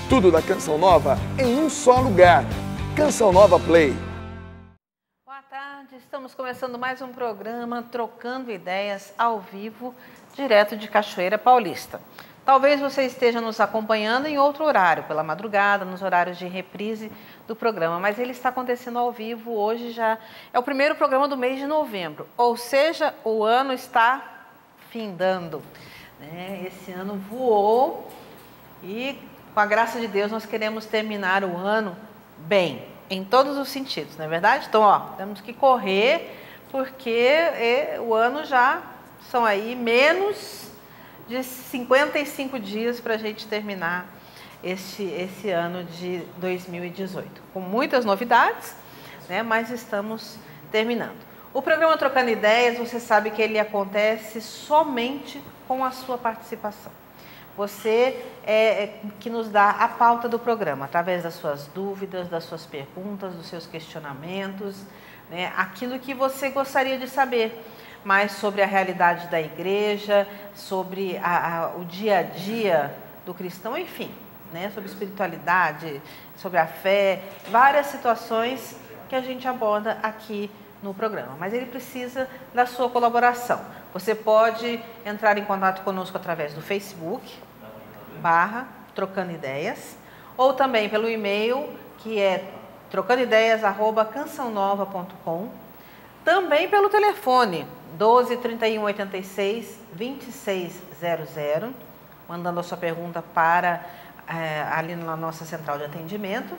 Tudo da Canção Nova em um só lugar. Canção Nova Play. Boa tarde, estamos começando mais um programa Trocando Ideias ao vivo, direto de Cachoeira Paulista. Talvez você esteja nos acompanhando em outro horário, pela madrugada, nos horários de reprise do programa, mas ele está acontecendo ao vivo hoje, já é o primeiro programa do mês de novembro, ou seja, o ano está findando, né? Esse ano voou e, com a graça de Deus, nós queremos terminar o ano bem, em todos os sentidos, não é verdade? Então, temos que correr, porque o ano já são aí menos de 55 dias para a gente terminar esse ano de 2018. Com muitas novidades, né, mas estamos terminando. O programa Trocando Ideias, você sabe que ele acontece somente com a sua participação. Você que nos dá a pauta do programa, através das suas dúvidas, das suas perguntas, dos seus questionamentos, né, aquilo que você gostaria de saber mais sobre a realidade da igreja, sobre o dia a dia do cristão, enfim, né, sobre espiritualidade, sobre a fé, várias situações que a gente aborda aqui no programa. Mas ele precisa da sua colaboração. Você pode entrar em contato conosco através do Facebook, /Trocando Ideias, ou também pelo e-mail, que é trocandoideias@cançãonova.com, também pelo telefone 12 31 86 2600, mandando a sua pergunta para ali na nossa central de atendimento.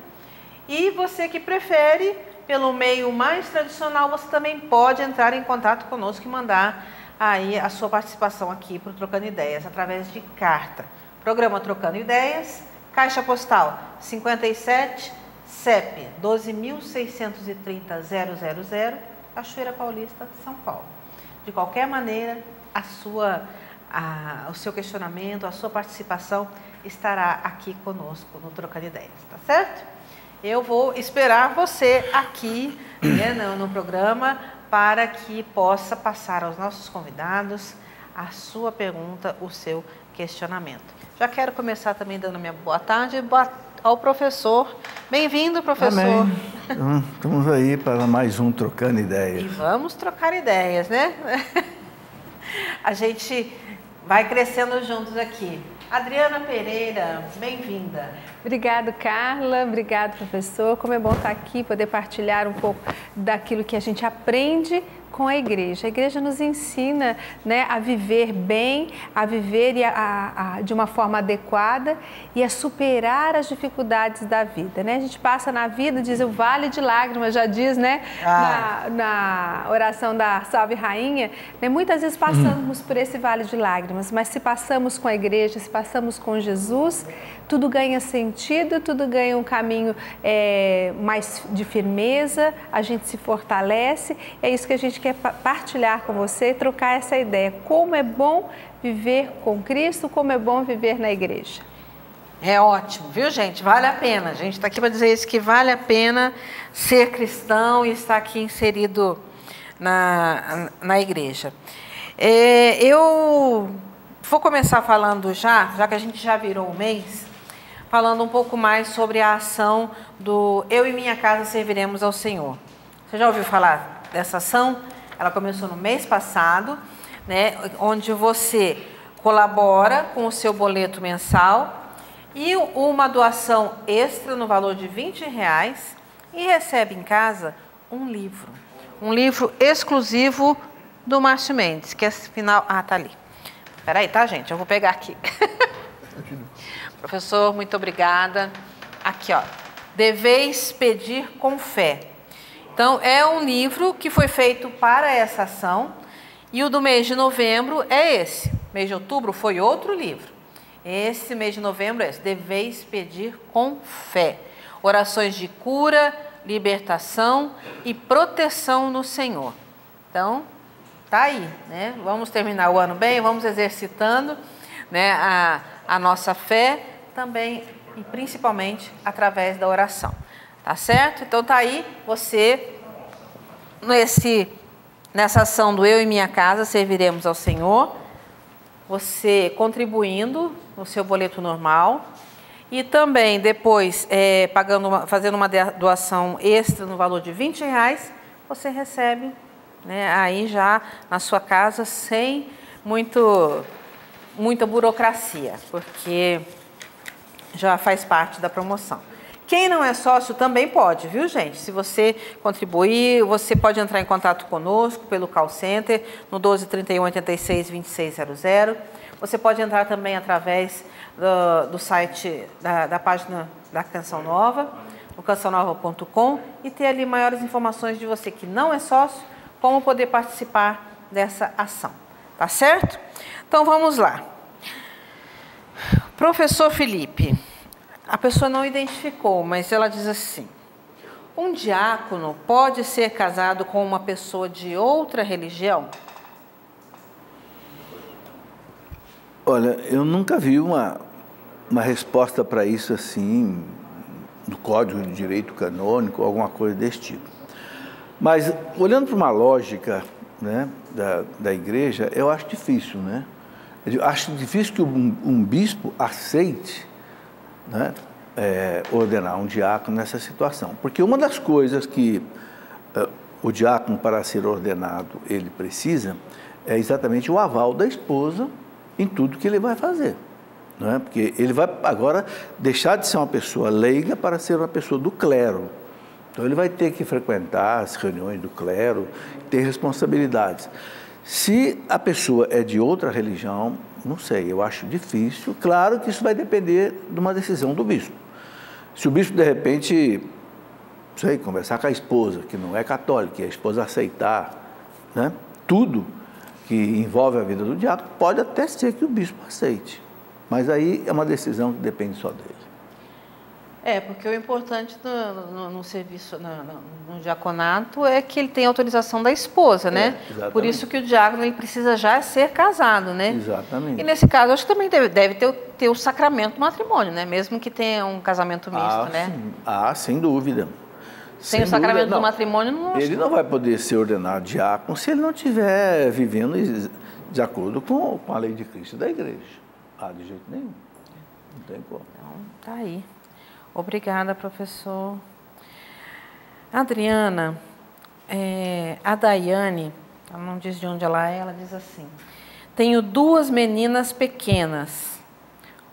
E você que prefere pelo meio mais tradicional, você também pode entrar em contato conosco e mandar aí a sua participação aqui para o Trocando Ideias através de carta. Programa Trocando Ideias, Caixa Postal 57, CEP 12.630.000, Cachoeira Paulista, São Paulo. De qualquer maneira, o seu questionamento, a sua participação estará aqui conosco no Trocando Ideias, tá certo? Eu vou esperar você aqui, né, no programa, para que possa passar aos nossos convidados a sua pergunta, o seu questionamento. Já quero começar também dando minha boa tarde ao professor. Bem-vindo, professor. Amém. Então, estamos aí para mais um Trocando Ideias. E vamos trocar ideias, né? A gente vai crescendo juntos aqui. Adriana Pereira, bem-vinda. Obrigado, Carla. Obrigado, professor. Como é bom estar aqui, poder partilhar um pouco daquilo que a gente aprende com a igreja. A igreja nos ensina, né, a viver bem, a viver de uma forma adequada e a superar as dificuldades da vida, né? A gente passa na vida, diz o vale de lágrimas, já diz, né, na oração da Salve Rainha, né? Muitas vezes passamos por esse vale de lágrimas, mas se passamos com a igreja, se passamos com Jesus, tudo ganha sentido, tudo ganha um caminho mais de firmeza, a gente se fortalece. É isso que a gente quer partilhar com você, trocar essa ideia. Como é bom viver com Cristo, como é bom viver na igreja. É ótimo, viu, gente? Vale a pena. A gente está aqui para dizer isso, que vale a pena ser cristão e estar aqui inserido na igreja. Eu vou começar falando já que a gente já virou o mês, falando um pouco mais sobre a ação do Eu e Minha Casa Serviremos ao Senhor. Você já ouviu falar dessa ação? Ela começou no mês passado, né, onde você colabora com o seu boleto mensal e uma doação extra no valor de R$20 e recebe em casa um livro exclusivo do Márcio Mendes, que é final... tá ali. Espera aí, tá, gente? Eu vou pegar aqui. Professor, muito obrigada. Aqui, Deveis pedir com fé. Então, é um livro que foi feito para essa ação e o do mês de novembro é esse. Mês de outubro foi outro livro. Esse mês de novembro é esse. Deveis pedir com fé. Orações de cura, libertação e proteção no Senhor. Então, tá aí, né? Vamos terminar o ano bem, vamos exercitando, né, a nossa fé também e principalmente através da oração. Tá certo? Então tá aí você, nessa ação do Eu e Minha Casa Serviremos ao Senhor, você contribuindo no seu boleto normal E também, depois, fazendo uma doação extra no valor de R$20, você recebe, né, aí já na sua casa, sem muita burocracia, porque já faz parte da promoção. Quem não é sócio também pode, viu, gente? Se você contribuir, você pode entrar em contato conosco pelo call center no 12 31 86 2600. Você pode entrar também através do site da página da Canção Nova, no cançãonova.com, e ter ali maiores informações de você que não é sócio, como poder participar dessa ação. Tá certo? Então vamos lá. Professor Felipe, a pessoa não identificou, mas ela diz assim: um diácono pode ser casado com uma pessoa de outra religião? Olha, eu nunca vi uma resposta para isso assim, no Código de Direito Canônico, alguma coisa desse tipo. Mas, olhando para uma lógica, né, da igreja, eu acho difícil, né? Eu acho difícil que um bispo aceite, né, ordenar um diácono nessa situação. Porque uma das coisas que o diácono, para ser ordenado, ele precisa, é exatamente o aval da esposa em tudo que ele vai fazer. Não é? Porque ele vai agora deixar de ser uma pessoa leiga para ser uma pessoa do clero. Então ele vai ter que frequentar as reuniões do clero, ter responsabilidades. Se a pessoa é de outra religião, não sei, eu acho difícil. Claro que isso vai depender de uma decisão do bispo. Se o bispo, de repente, não sei, conversar com a esposa, que não é católica, e a esposa aceitar, né, tudo que envolve a vida do diácono, pode até ser que o bispo aceite. Mas aí é uma decisão que depende só dele. Porque o importante no serviço, no diaconato, é que ele tem autorização da esposa, né? Por isso que o diácono ele precisa já ser casado, né? Exatamente. E nesse caso, acho que também deve ter o sacramento do matrimônio, né? Mesmo que tenha um casamento misto, né? Sim. Sem dúvida. Sem o sacramento do matrimônio, não. Ele não vai poder ser ordenado diácono se ele não estiver vivendo de acordo com a lei de Cristo e da igreja. De jeito nenhum. Não tem como. Então, tá aí. Obrigada, professor. Adriana, a Daiane, ela não diz de onde ela diz assim: tenho 2 meninas pequenas.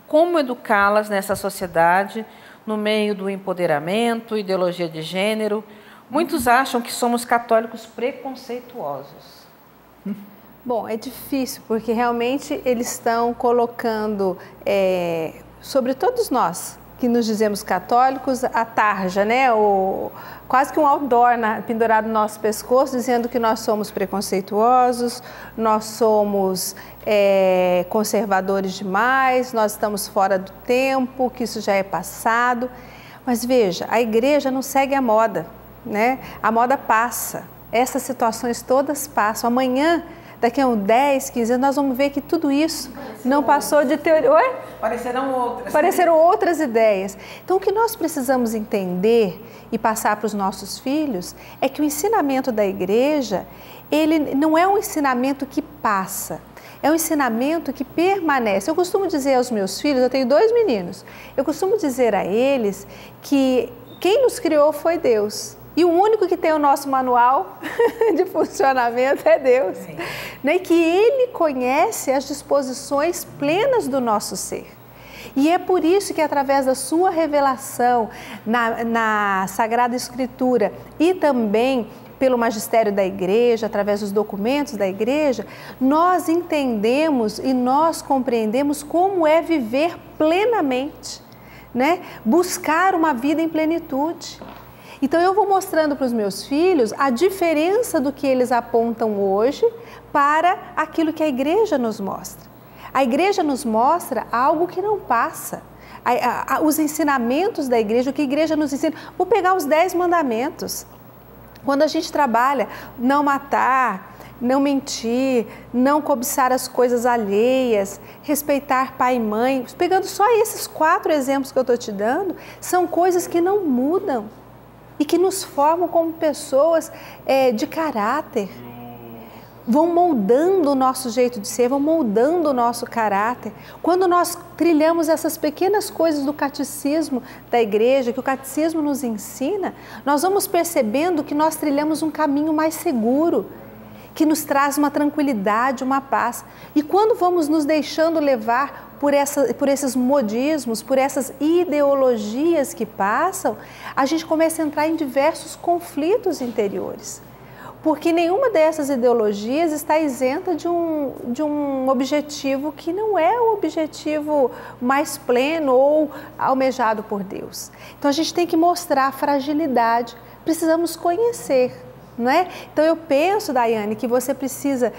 Como educá-las nessa sociedade, no meio do empoderamento, ideologia de gênero? Muitos acham que somos católicos preconceituosos. Bom, é difícil, porque realmente eles estão colocando sobre todos nós, que nos dizemos católicos, a tarja, né? Quase que um outdoor pendurado no nosso pescoço, dizendo que nós somos preconceituosos, nós somos conservadores demais, nós estamos fora do tempo, que isso já é passado. Mas veja, a igreja não segue a moda, né? A moda passa, essas situações todas passam. Amanhã, daqui a uns 10, 15 anos, nós vamos ver que tudo isso não passou de teoria. Oi? Parecerão outras. Parecerão outras ideias. Então, o que nós precisamos entender e passar para os nossos filhos é que o ensinamento da igreja, ele não é um ensinamento que passa, é um ensinamento que permanece. Eu costumo dizer aos meus filhos, eu tenho 2 meninos, eu costumo dizer a eles que quem nos criou foi Deus. E o único que tem o nosso manual de funcionamento é Deus. Né? Que Ele conhece as disposições plenas do nosso ser. E é por isso que, através da sua revelação na Sagrada Escritura e também pelo magistério da igreja, através dos documentos da igreja, nós entendemos e nós compreendemos como é viver plenamente, né? Buscar uma vida em plenitude. Então, eu vou mostrando para os meus filhos a diferença do que eles apontam hoje para aquilo que a igreja nos mostra. A igreja nos mostra algo que não passa. Os ensinamentos da igreja, o que a igreja nos ensina. Vou pegar os 10 mandamentos. Quando a gente trabalha, não matar, não mentir, não cobiçar as coisas alheias, respeitar pai e mãe, pegando só esses 4 exemplos que eu estou te dando, são coisas que não mudam e que nos formam como pessoas de caráter. vão moldando o nosso jeito de ser, vão moldando o nosso caráter. Quando nós trilhamos essas pequenas coisas do catecismo da igreja, que o catecismo nos ensina, nós vamos percebendo que nós trilhamos um caminho mais seguro, que nos traz uma tranquilidade, uma paz. E quando vamos nos deixando levar por esses modismos, por essas ideologias que passam, a gente começa a entrar em diversos conflitos interiores. Porque nenhuma dessas ideologias está isenta de um objetivo que não é o objetivo mais pleno ou almejado por Deus. Então a gente tem que mostrar a fragilidade, precisamos conhecer, não é? Então eu penso, Daiane, que você precisa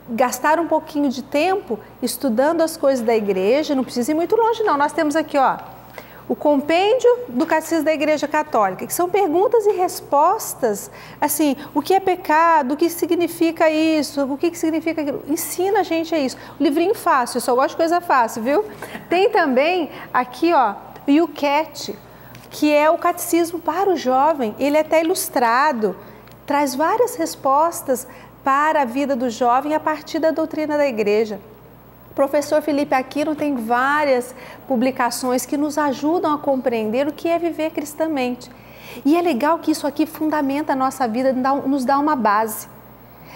gastar um pouquinho de tempo estudando as coisas da igreja, não precisa ir muito longe não, nós temos aqui, ó, o compêndio do Catecismo da Igreja Católica, que são perguntas e respostas, assim, o que é pecado, o que significa isso, o que significa aquilo, ensina a gente a isso. O livrinho fácil, eu só gosto de coisa fácil, viu? Tem também aqui, ó, o YouCat, que é o catecismo para o jovem, ele é até ilustrado, traz várias respostas para a vida do jovem a partir da doutrina da igreja. O professor Felipe Aquino tem várias publicações que nos ajudam a compreender o que é viver cristamente. E é legal que isso aqui fundamenta a nossa vida, nos dá uma base,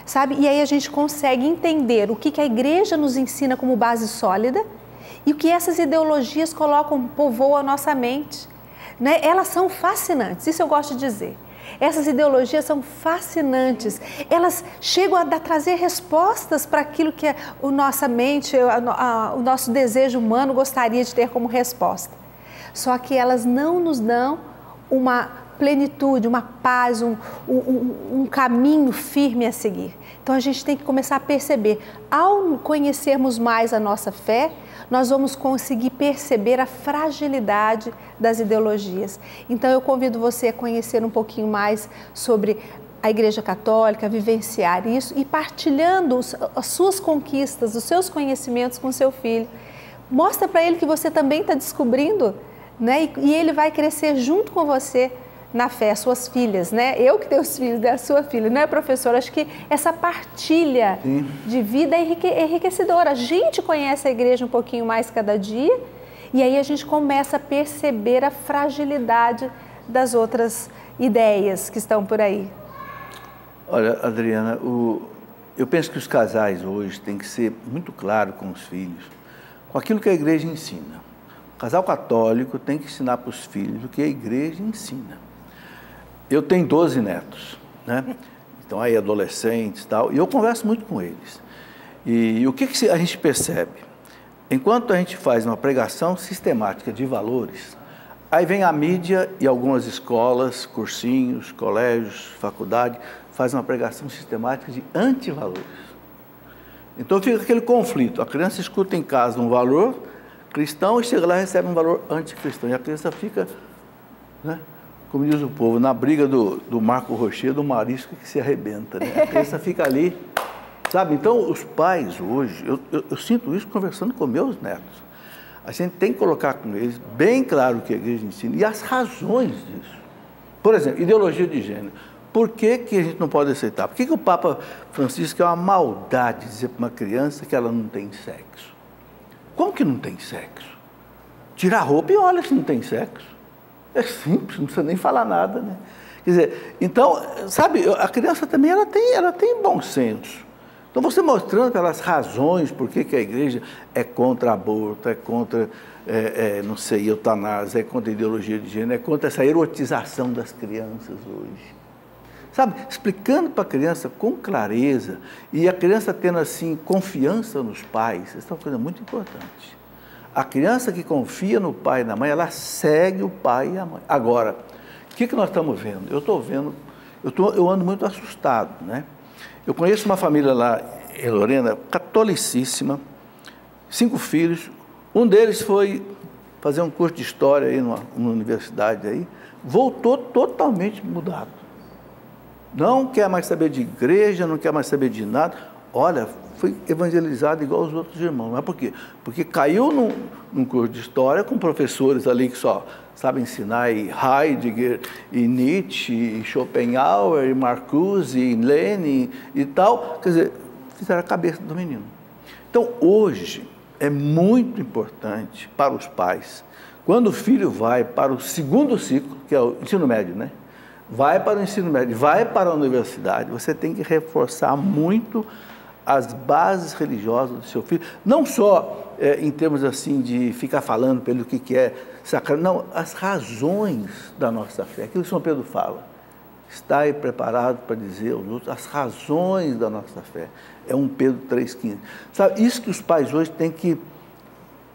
sabe? E aí a gente consegue entender o que a igreja nos ensina como base sólida e o que essas ideologias povoam a nossa mente, né? Elas são fascinantes, isso eu gosto de dizer. Essas ideologias são fascinantes, elas chegam a trazer respostas para aquilo que a nossa mente, o nosso desejo humano gostaria de ter como resposta. Só que elas não nos dão uma plenitude, uma paz, um caminho firme a seguir. Então a gente tem que começar a perceber, ao conhecermos mais a nossa fé, nós vamos conseguir perceber a fragilidade das ideologias. Então eu convido você a conhecer um pouquinho mais sobre a Igreja Católica, vivenciar isso e partilhando as suas conquistas, os seus conhecimentos com seu filho. Mostra para ele que você também está descobrindo, né? E ele vai crescer junto com você na fé, as suas filhas, né? Eu que tenho os filhos da sua filha, não é, professora? Acho que essa partilha de vida é enriquecedora. A gente conhece a igreja um pouquinho mais cada dia e aí a gente começa a perceber a fragilidade das outras ideias que estão por aí. Olha, Adriana, eu penso que os casais hoje têm que ser muito claros com os filhos, com aquilo que a igreja ensina. O casal católico tem que ensinar para os filhos o que a igreja ensina. Eu tenho 12 netos, né? Então aí adolescentes e tal, e eu converso muito com eles. E o que a gente percebe? Enquanto a gente faz uma pregação sistemática de valores, aí vem a mídia e algumas escolas, cursinhos, colégios, faculdade, faz uma pregação sistemática de antivalores. Então fica aquele conflito, a criança escuta em casa um valor cristão e chega lá e recebe um valor anticristão, e a criança fica, né? Como diz o povo, na briga do Marco Rocher, do marisco que se arrebenta, né? A criança fica ali, sabe? Então, os pais hoje, eu sinto isso conversando com meus netos. A gente tem que colocar com eles bem claro o que a igreja ensina e as razões disso. Por exemplo, ideologia de gênero. Por que a gente não pode aceitar? Por que o Papa Francisco é uma maldade dizer para uma criança que ela não tem sexo? Como que não tem sexo? Tira a roupa e olha se não tem sexo. É simples, não precisa nem falar nada, né? Quer dizer, então, sabe, a criança também ela tem bom senso. Então, você mostrando pelas razões por que a igreja é contra aborto, é contra, não sei, eutanásia, é contra a ideologia de gênero, é contra essa erotização das crianças hoje. Sabe, explicando para a criança com clareza e a criança tendo, assim, confiança nos pais, isso é uma coisa muito importante. A criança que confia no pai e na mãe, ela segue o pai e a mãe. Agora, o que nós estamos vendo? Eu estou vendo, eu ando muito assustado, né? Eu conheço uma família lá em Lorena, catolicíssima, 5 filhos, um deles foi fazer um curso de história aí numa universidade aí, voltou totalmente mudado. Não quer mais saber de igreja, não quer mais saber de nada. Olha, foi evangelizado igual os outros irmãos. Mas por quê? Porque caiu num curso de história com professores ali que só sabem ensinar Heidegger, e Nietzsche, e Schopenhauer, e Marcuse, e Lenin e tal. Quer dizer, fizeram a cabeça do menino. Então, hoje, é muito importante para os pais, quando o filho vai para o segundo ciclo, que é o ensino médio, né? Vai para o ensino médio, vai para a universidade, você tem que reforçar muito as bases religiosas do seu filho, não só em termos assim de ficar falando pelo que é sacrário, não, as razões da nossa fé, aquilo que São Pedro fala, está aí preparado para dizer aos outros as razões da nossa fé, é 1 Pedro 3,15. Sabe, isso que os pais hoje têm que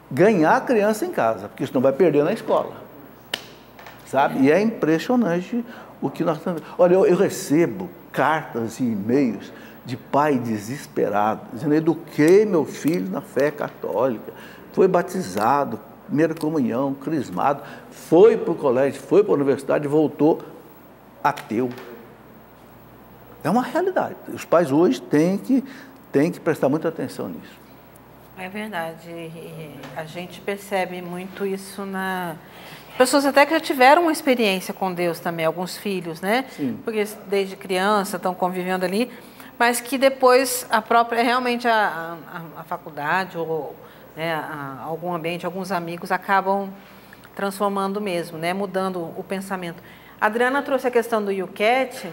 ganhar a criança em casa, porque senão vai perder na escola, sabe, e é impressionante o que nós estamos... Olha, eu recebo cartas e e-mails de pai desesperado, dizendo, eduquei meu filho na fé católica, foi batizado, primeira comunhão, crismado, foi para o colégio, foi para a universidade e voltou ateu. É uma realidade. Os pais hoje têm que prestar muita atenção nisso. É verdade. E a gente percebe muito isso na... Pessoas até que já tiveram uma experiência com Deus também, alguns filhos, né? Sim. Porque desde criança estão convivendo ali, mas que depois a própria, realmente a faculdade ou né, algum ambiente, alguns amigos acabam transformando mesmo, né? Mudando o pensamento. A Adriana trouxe a questão do YouCat,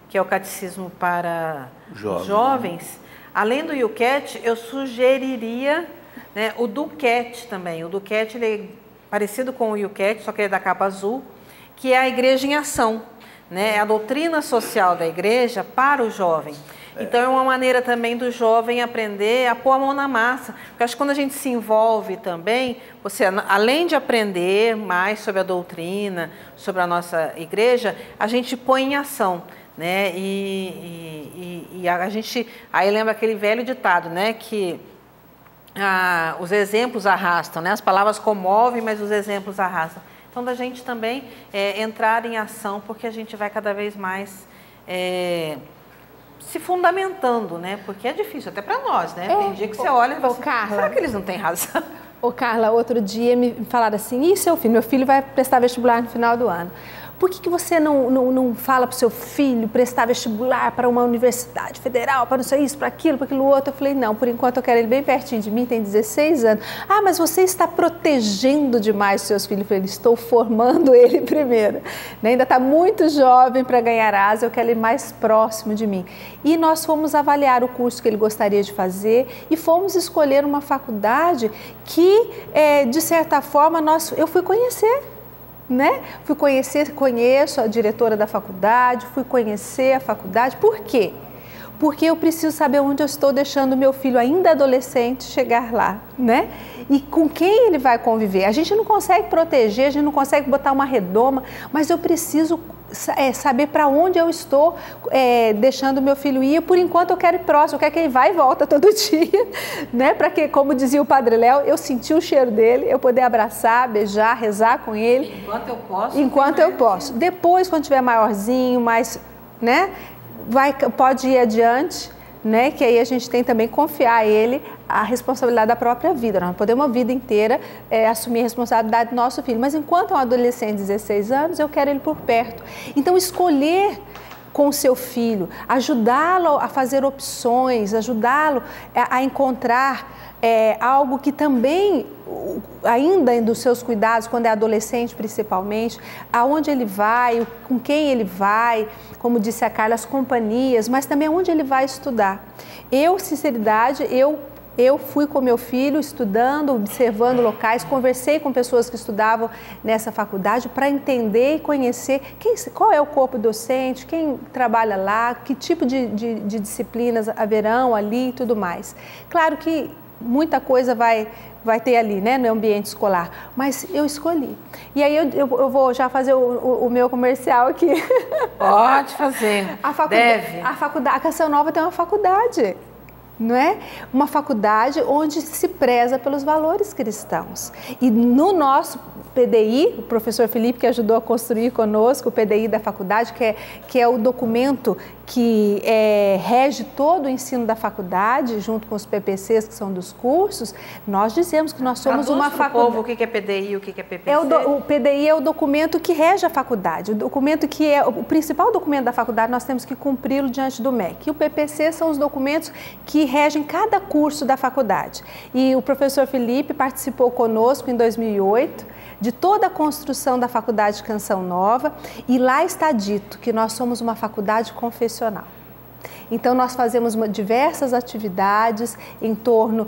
que é o catecismo para jovens. Além do YouCat, eu sugeriria, né, o DuCat também. O DuCat, ele é parecido com o YouCat, só que ele é da capa azul, que é a Igreja em Ação, né? A doutrina social da igreja para o jovem. Então, é uma maneira também do jovem aprender a pôr a mão na massa. Porque acho que quando a gente se envolve também, você, além de aprender mais sobre a doutrina, sobre a nossa igreja, a gente põe em ação, né? E a gente... Aí lembra aquele velho ditado, né? Que os exemplos arrastam, né? As palavras comovem, mas os exemplos arrastam. Então, da gente também entrar em ação, porque a gente vai cada vez mais se fundamentando, né? Porque é difícil, até para nós, né? Tem dia que você olha e fala assim, Carla, será que eles não têm razão? Ô, Carla, outro dia me falaram assim, e seu filho? Meu filho vai prestar vestibular no final do ano. Por que você não fala para o seu filho prestar vestibular para uma universidade federal, para não sei isso, para aquilo outro? Eu falei, não, por enquanto eu quero ele bem pertinho de mim, tem 16 anos. Ah, mas você está protegendo demais os seus filhos. Eu falei, estou formando ele primeiro. Né? Ainda está muito jovem para ganhar asa, eu quero ele mais próximo de mim. E nós fomos avaliar o curso que ele gostaria de fazer e fomos escolher uma faculdade que, de certa forma, eu fui conhecer. Né? Conheço a diretora da faculdade, fui conhecer a faculdade. Por quê? Porque eu preciso saber onde eu estou deixando o meu filho ainda adolescente chegar lá, né? E com quem ele vai conviver. A gente não consegue proteger, a gente não consegue botar uma redoma, mas eu preciso saber para onde eu estou deixando o meu filho ir. Por enquanto eu quero ir próximo, eu quero que ele vá e volta todo dia, né? Para que, como dizia o Padre Léo, eu sentir o cheiro dele, eu poder abraçar, beijar, rezar com ele. Enquanto eu posso. Enquanto eu posso. Depois, quando tiver maiorzinho, mais, né? Pode ir adiante, né? Que aí a gente tem também que confiar a ele a responsabilidade da própria vida. Nós não podemos a vida inteira assumir a responsabilidade do nosso filho. Mas enquanto é um adolescente de 16 anos, eu quero ele por perto. Então, escolher com o seu filho, ajudá-lo a fazer opções, ajudá-lo a encontrar algo que também, ainda dos seus cuidados, quando é adolescente principalmente, aonde ele vai, com quem ele vai, como disse a Carla, as companhias, mas também aonde ele vai estudar. Sinceridade, eu fui com meu filho estudando, observando locais, conversei com pessoas que estudavam nessa faculdade para entender e conhecer qual é o corpo docente, quem trabalha lá, que tipo de disciplinas haverão ali e tudo mais. Claro que muita coisa vai ter ali, né, no ambiente escolar, mas eu escolhi. E aí eu vou já fazer o meu comercial aqui. Pode fazer, deve. A Canção Nova tem uma faculdade. Não é? Uma faculdade onde se preza pelos valores cristãos. E no nosso PDI, o professor Felipe que ajudou a construir conosco o PDI da faculdade, que é o documento que rege todo o ensino da faculdade, junto com os PPCs, que são dos cursos, nós dizemos que nós somos uma faculdade. O que é PDI e o que é PPC? O PDI é o documento que rege a faculdade, o documento que é o principal documento da faculdade, nós temos que cumpri-lo diante do MEC. E o PPC são os documentos que regem cada curso da faculdade. E o professor Felipe participou conosco em 2008, de toda a construção da Faculdade Canção Nova, e lá está dito que nós somos uma faculdade confessional. Então, nós fazemos diversas atividades em torno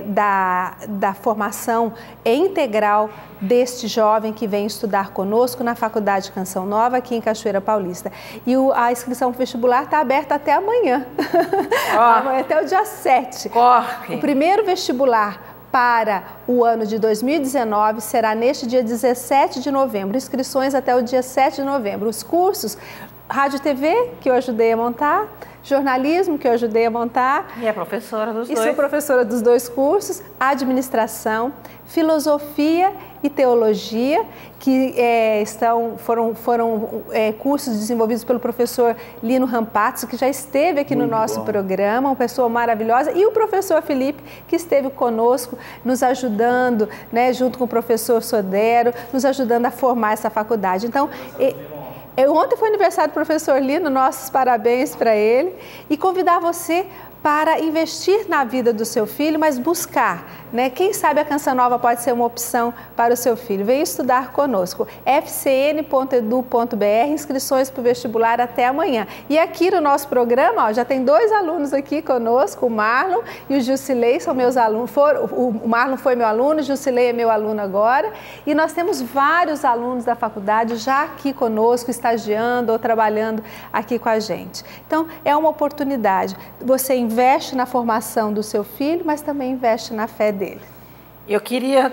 da formação integral deste jovem que vem estudar conosco na Faculdade Canção Nova, aqui em Cachoeira Paulista. E a inscrição vestibular está aberta até amanhã, até o dia 7. Corre! O primeiro vestibular para o ano de 2019 será neste dia 17 de novembro, inscrições até o dia 7 de novembro. Os cursos, Rádio e TV, que eu ajudei a montar, jornalismo, que eu ajudei a montar. E é professora dos dois. E sou professora dos dois cursos, administração, filosofia e teologia, que foram cursos desenvolvidos pelo professor Lino Rampazzo, que já esteve aqui no nosso programa, uma pessoa maravilhosa, e o professor Felipe, que esteve conosco, nos ajudando, né, junto com o professor Sodero, nos ajudando a formar essa faculdade. Então, ontem foi aniversário do professor Lino, nossos parabéns para ele, e convidar você para investir na vida do seu filho, mas buscar, né? Quem sabe a Canção Nova pode ser uma opção para o seu filho. Venha estudar conosco. fcn.edu.br, inscrições para o vestibular até amanhã. E aqui no nosso programa, já tem 2 alunos aqui conosco, o Marlon e o Jusilei são meus alunos. O Marlon foi meu aluno, o Jusilei é meu aluno agora. E nós temos vários alunos da faculdade já aqui conosco, estagiando ou trabalhando aqui com a gente. Então, é uma oportunidade. Você investe na formação do seu filho, mas também investe na fé dele. Eu queria,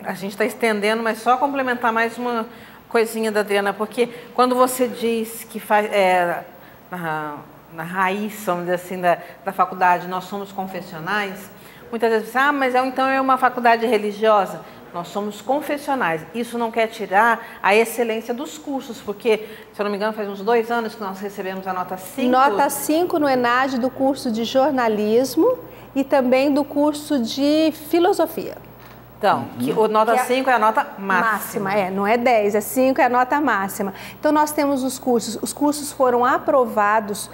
a gente está estendendo, mas só complementar mais uma coisinha da Adriana, porque quando você diz que na raiz, vamos dizer assim, da faculdade, nós somos confessionais, muitas vezes você diz, mas então é uma faculdade religiosa. Nós somos confessionais. Isso não quer tirar a excelência dos cursos, porque, se eu não me engano, faz uns 2 anos que nós recebemos a nota 5. Nota 5 no ENAD do curso de jornalismo e também do curso de filosofia. Então, o nota 5 é a nota máxima. Não é 10, é 5, é a nota máxima. Então, nós temos os cursos foram aprovados,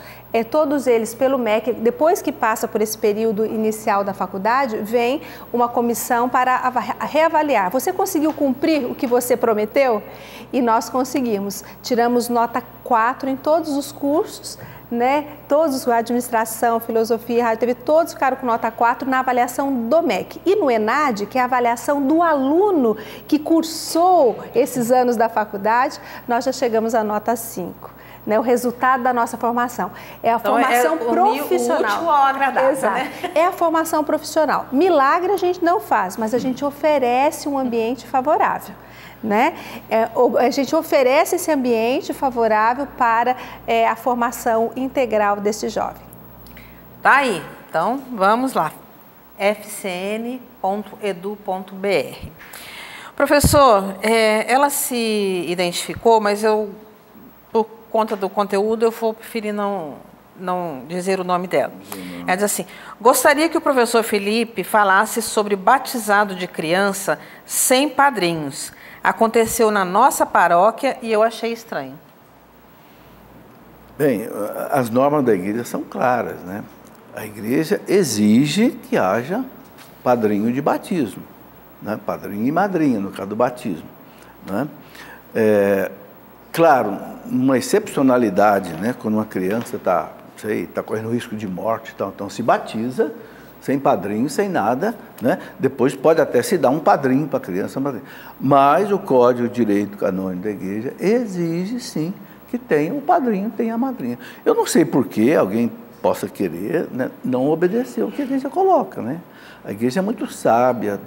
todos eles pelo MEC. Depois que passa por esse período inicial da faculdade, vem uma comissão para reavaliar. Você conseguiu cumprir o que você prometeu? E nós conseguimos. Tiramos nota 4 em todos os cursos, né? Todos, administração, filosofia, rádio, TV, todos ficaram com nota 4 na avaliação do MEC. E no ENAD, que é a avaliação do aluno que cursou esses anos da faculdade, nós já chegamos à nota 5. Né, o resultado da nossa formação. É a formação profissional. O útil ao agradável. Exato. Né? É a formação profissional. Milagre a gente não faz, mas a gente oferece um ambiente favorável. Né? A gente oferece esse ambiente favorável para a formação integral desse jovem. Tá aí. Então, vamos lá. fcn.edu.br. Professor, ela se identificou, mas por conta do conteúdo, eu vou preferir não dizer o nome dela. Ela diz assim, gostaria que o professor Felipe falasse sobre batizado de criança sem padrinhos. Aconteceu na nossa paróquia e eu achei estranho. Bem, as normas da igreja são claras, né? A igreja exige que haja padrinho de batismo, né? Padrinho e madrinha, no caso do batismo, né? Claro, uma excepcionalidade, né? Quando uma criança está correndo risco de morte, então se batiza sem padrinho, sem nada, né? Depois pode até se dar um padrinho para a criança, mas o Código de Direito Canônico da Igreja exige, sim, que tenha o padrinho, tenha a madrinha. Eu não sei por que alguém possa querer, né, não obedecer o que a Igreja coloca, né? A Igreja é muito sábia,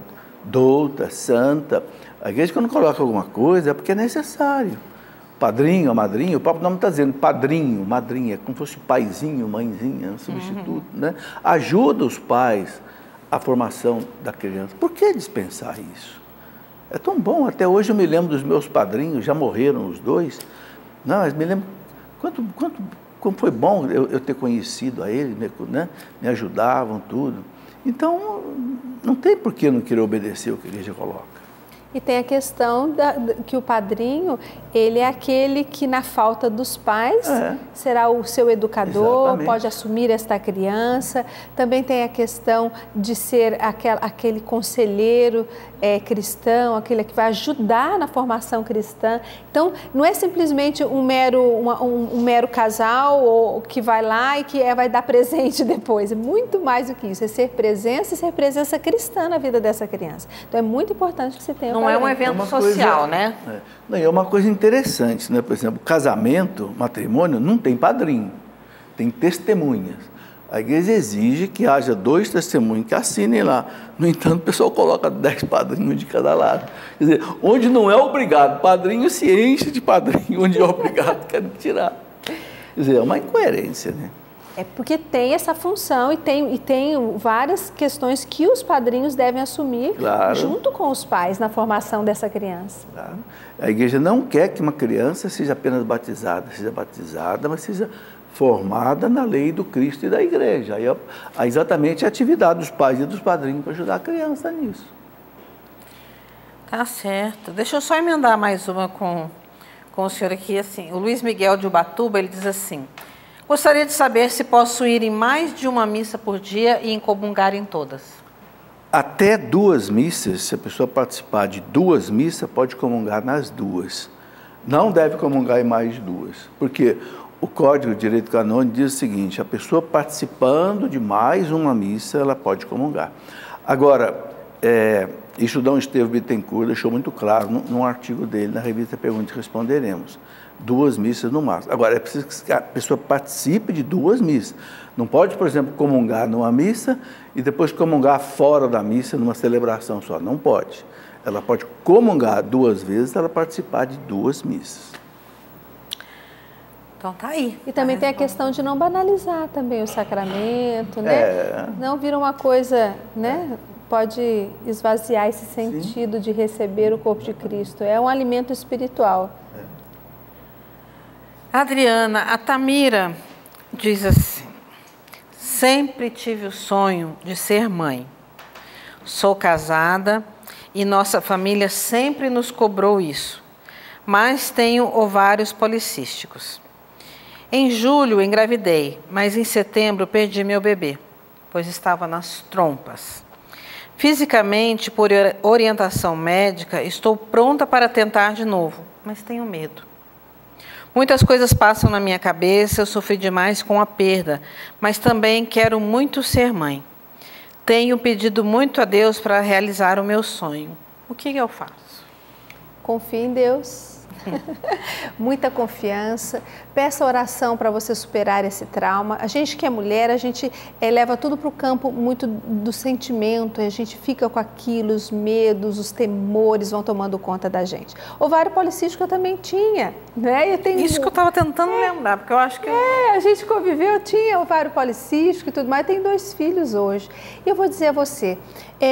douta, santa. A Igreja, quando coloca alguma coisa, é porque é necessário. Padrinho, a madrinha, o próprio nome está dizendo padrinho, madrinha, como se fosse paizinho, mãezinha, substituto, né? Ajuda os pais à formação da criança. Por que dispensar isso? É tão bom, até hoje eu me lembro dos meus padrinhos, já morreram os 2, não, mas me lembro como foi bom eu ter conhecido a ele, né? Me ajudavam, tudo. Então, não tem por que não querer obedecer o que a igreja coloca. E tem a questão que o padrinho, ele é aquele que na falta dos pais será o seu educador, exatamente, pode assumir esta criança. Também tem a questão de ser aquele conselheiro cristão, aquele que vai ajudar na formação cristã. Então, não é simplesmente um mero casal ou que vai lá e que vai dar presente depois. É muito mais do que isso, é ser presença e ser presença cristã na vida dessa criança. Então, é muito importante que você tenha. Não é um evento social, né? É uma coisa interessante, né? Por exemplo, casamento, matrimônio, não tem padrinho, tem testemunhas. A igreja exige que haja 2 testemunhos que assinem lá. No entanto, o pessoal coloca 10 padrinhos de cada lado. Quer dizer, onde não é obrigado padrinho, se enche de padrinho, onde é obrigado, querem tirar. Quer dizer, é uma incoerência, né? É porque tem essa função e tem várias questões que os padrinhos devem assumir, claro, junto com os pais na formação dessa criança. Claro. A igreja não quer que uma criança seja apenas batizada, mas seja formada na lei do Cristo e da igreja. Aí é exatamente a atividade dos pais e dos padrinhos para ajudar a criança nisso. Tá certo. Deixa eu só emendar mais uma com o senhor aqui. Assim, o Luiz Miguel de Ubatuba, ele diz assim: gostaria de saber se posso ir em mais de uma missa por dia e comungar em todas. Até 2 missas, se a pessoa participar de 2 missas, pode comungar nas 2. Não deve comungar em mais de 2, porque o Código de Direito Canônico diz o seguinte: a pessoa participando de mais uma missa, ela pode comungar. Agora, isso Dom Estevão Bittencourt deixou muito claro num artigo dele na revista Pergunta e Responderemos. 2 missas no máximo. Agora, é preciso que a pessoa participe de 2 missas. Não pode, por exemplo, comungar numa missa e depois comungar fora da missa numa celebração só. Não pode. Ela pode comungar 2 vezes, ela participar de 2 missas. Então tá aí. E também tem a questão de não banalizar também o sacramento, né? Não vira uma coisa, né? Pode esvaziar esse sentido, sim, de receber o corpo de Cristo. É um alimento espiritual. Adriana, a Tamira diz assim: sempre tive o sonho de ser mãe. Sou casada e nossa família sempre nos cobrou isso, mas tenho ovários policísticos. Em julho engravidei, mas em setembro perdi meu bebê, pois estava nas trompas. Fisicamente, por orientação médica, estou pronta para tentar de novo, mas tenho medo. Muitas coisas passam na minha cabeça, eu sofri demais com a perda, mas também quero muito ser mãe. Tenho pedido muito a Deus para realizar o meu sonho. O que eu faço? Confie em Deus. Muita confiança, peça oração para você superar esse trauma. A gente que é mulher, a gente leva tudo para o campo muito do sentimento, a gente fica com aquilo, os medos, os temores vão tomando conta da gente. Ovário policístico eu também tinha, né? Isso que eu estava tentando lembrar, porque eu acho que... a gente conviveu, eu tinha ovário policístico e tudo mais, eu tenho 2 filhos hoje. E eu vou dizer a você,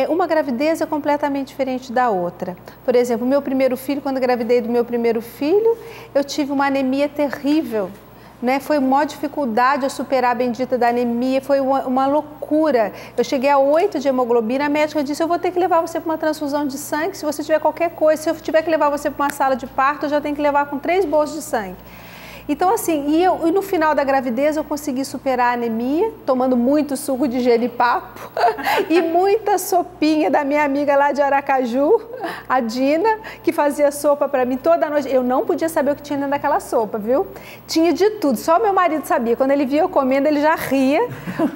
uma gravidez é completamente diferente da outra. Por exemplo, o meu primeiro filho, quando eu engravidei do meu primeiro filho, eu tive uma anemia terrível, né? Foi uma dificuldade eu superar a bendita da anemia, foi uma loucura. Eu cheguei a 8 de hemoglobina, a médica disse: eu vou ter que levar você para uma transfusão de sangue se você tiver qualquer coisa. Se eu tiver que levar você para uma sala de parto, eu já tenho que levar com 3 bolsas de sangue. Então, assim, e no final da gravidez eu consegui superar a anemia, tomando muito suco de genipapo e muita sopinha da minha amiga lá de Aracaju, a Dina, que fazia sopa para mim toda noite. Eu não podia saber o que tinha dentro daquela sopa, viu? Tinha de tudo, só meu marido sabia. Quando ele via eu comendo, ele já ria,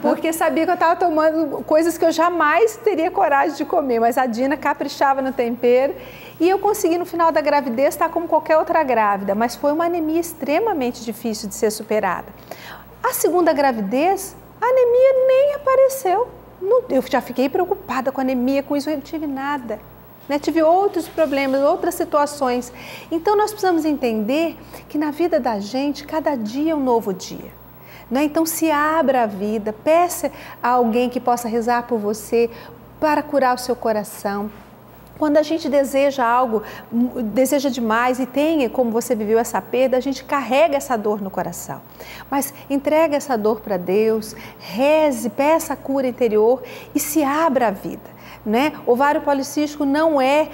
porque sabia que eu estava tomando coisas que eu jamais teria coragem de comer. Mas a Dina caprichava no tempero. E eu consegui, no final da gravidez, estar como qualquer outra grávida, mas foi uma anemia extremamente difícil de ser superada. A segunda gravidez, a anemia nem apareceu. Eu já fiquei preocupada com a anemia, com isso eu não tive nada. Né? Tive outros problemas, outras situações. Então, nós precisamos entender que na vida da gente, cada dia é um novo dia. Né? Então, se abra a vida, peça a alguém que possa rezar por você para curar o seu coração. Quando a gente deseja algo, deseja demais e tem, como você viveu essa perda, a gente carrega essa dor no coração. Mas entrega essa dor para Deus, reze, peça a cura interior e se abra à vida, né? Ovário policístico não é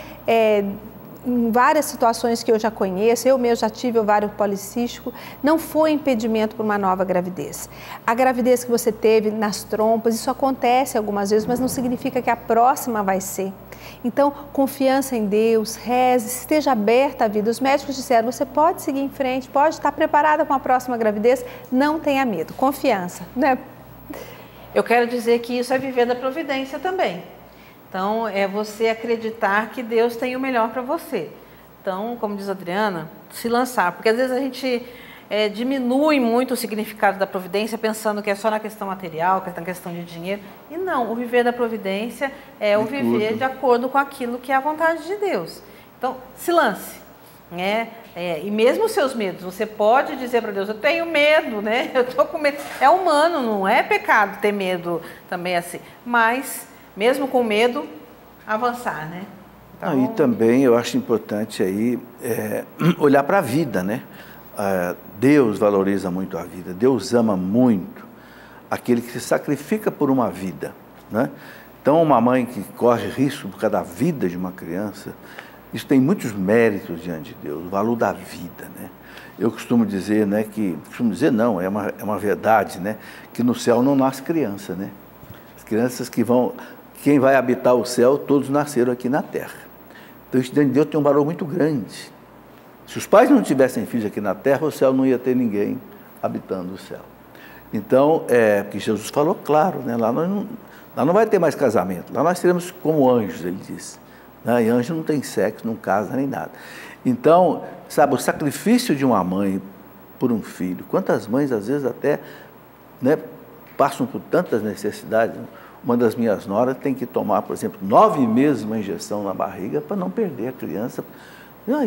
em várias situações que eu já conheço, eu mesmo já tive ovário policístico, não foi impedimento para uma nova gravidez. A gravidez que você teve nas trompas, isso acontece algumas vezes, mas não significa que a próxima vai ser. Então, confiança em Deus, reze, esteja aberta à vida. Os médicos disseram, você pode seguir em frente, pode estar preparada para uma próxima gravidez, não tenha medo, confiança, né? Eu quero dizer que isso é viver da providência também. Então, é você acreditar que Deus tem o melhor para você. Então, como diz a Adriana, se lançar. Porque às vezes a gente diminui muito o significado da providência pensando que é só na questão material, que é na questão de dinheiro. E não, o viver da providência é o viver de acordo com aquilo que é a vontade de Deus. Então, se lance. Né? E mesmo os seus medos, você pode dizer para Deus, eu tenho medo, né? Eu estou com medo. É humano, não é pecado ter medo também assim. Mas... mesmo com medo, avançar, né? Então... E também eu acho importante aí olhar para a vida, né? Deus valoriza muito a vida, Deus ama muito aquele que se sacrifica por uma vida, né? Então, uma mãe que corre risco por causa da vida de uma criança, isso tem muitos méritos diante de Deus, o valor da vida, né? Eu costumo dizer, né, não, é uma verdade, né? Que no céu não nasce criança, né? As crianças quem vai habitar o céu, todos nasceram aqui na terra. Então, isso diante de Deus tem um valor muito grande. Se os pais não tivessem filhos aqui na terra, o céu não ia ter ninguém habitando o céu. Então, que Jesus falou claro, né? Lá não vai ter mais casamento, lá nós seremos como anjos, ele disse. Né? E anjo não tem sexo, não casa, nem nada. Então, sabe, o sacrifício de uma mãe por um filho, quantas mães às vezes até, né, passam por tantas necessidades. Uma das minhas noras tem que tomar, por exemplo, 9 meses uma injeção na barriga para não perder a criança.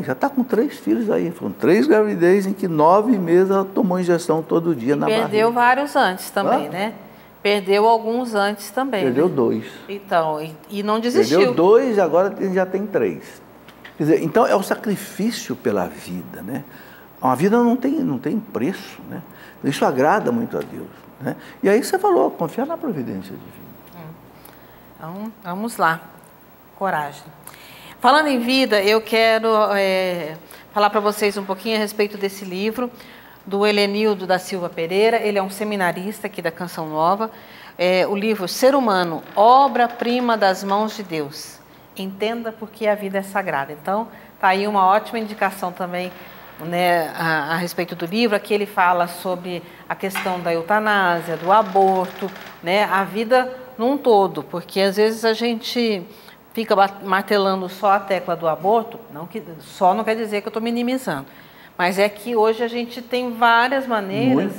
Já está com 3 filhos aí, foram 3 gravidez em que 9 meses ela tomou injeção todo dia na barriga. Perdeu vários antes também, né? Perdeu alguns antes também. Perdeu né? 2. Então, e não desistiu. Perdeu 2 e agora já tem 3. Quer dizer, então é o sacrifício pela vida, né? Uma vida não tem preço, né? Isso agrada muito a Deus, né? E aí você falou, confiar na providência divina. Então, vamos lá, coragem. Falando em vida, eu quero falar para vocês um pouquinho a respeito desse livro, do Helenildo da Silva Pereira. Ele é um seminarista aqui da Canção Nova. O livro Ser Humano, obra-prima das mãos de Deus. Entenda porque a vida é sagrada. Então, está aí uma ótima indicação também, né, a respeito do livro. Aqui ele fala sobre a questão da eutanásia, do aborto, né, a vida num todo, porque às vezes a gente fica martelando só a tecla do aborto, só não quer dizer que eu estou minimizando, mas é que hoje a gente tem várias maneiras,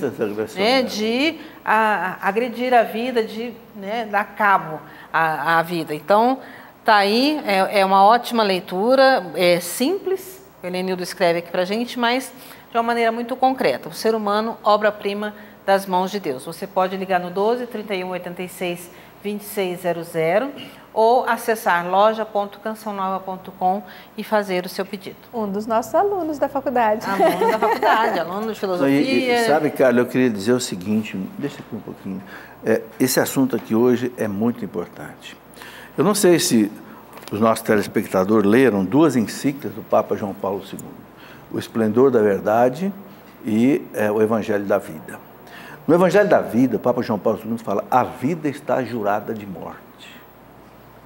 né, de agredir a vida, de, né, dar cabo à vida. Então, está aí, é uma ótima leitura, é simples, o Helenildo escreve aqui para a gente, mas de uma maneira muito concreta. O ser humano, obra-prima das mãos de Deus. Você pode ligar no 12 31 86 2600 ou acessar loja.cançãonova.com e fazer o seu pedido. Um dos nossos alunos da faculdade. Aluno da faculdade, aluno de filosofia. Sabe, Carla, eu queria dizer o seguinte, deixa aqui um pouquinho. Esse assunto aqui hoje é muito importante. Eu não sei se os nossos telespectadores leram 2 encíclicas do Papa João Paulo II, O Esplendor da Verdade e o Evangelho da Vida. No Evangelho da Vida, o Papa João Paulo II fala, a vida está jurada de morte.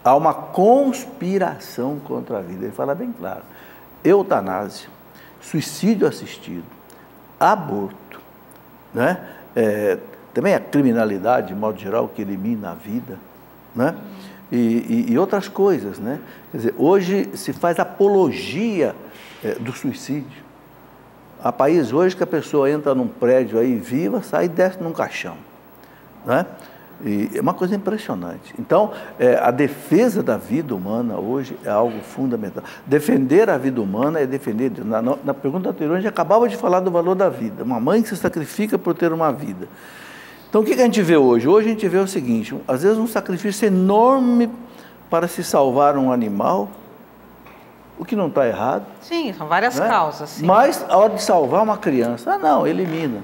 Há uma conspiração contra a vida. Ele fala bem claro. Eutanásia, suicídio assistido, aborto, né? Também a criminalidade, de modo geral, que elimina a vida, né? E outras coisas, né? Quer dizer, hoje se faz apologia do suicídio. Há países hoje que a pessoa entra num prédio aí viva, sai e desce num caixão, né? E é uma coisa impressionante. Então, a defesa da vida humana hoje é algo fundamental. Defender a vida humana é defender... Na pergunta anterior, a gente acabava de falar do valor da vida. Uma mãe que se sacrifica por ter uma vida. Então, o que a gente vê hoje? Hoje a gente vê o seguinte, às vezes um sacrifício enorme para se salvar um animal, o que não está errado. Sim, são várias né? causas. Sim. Mas, a hora de salvar uma criança, não, elimina,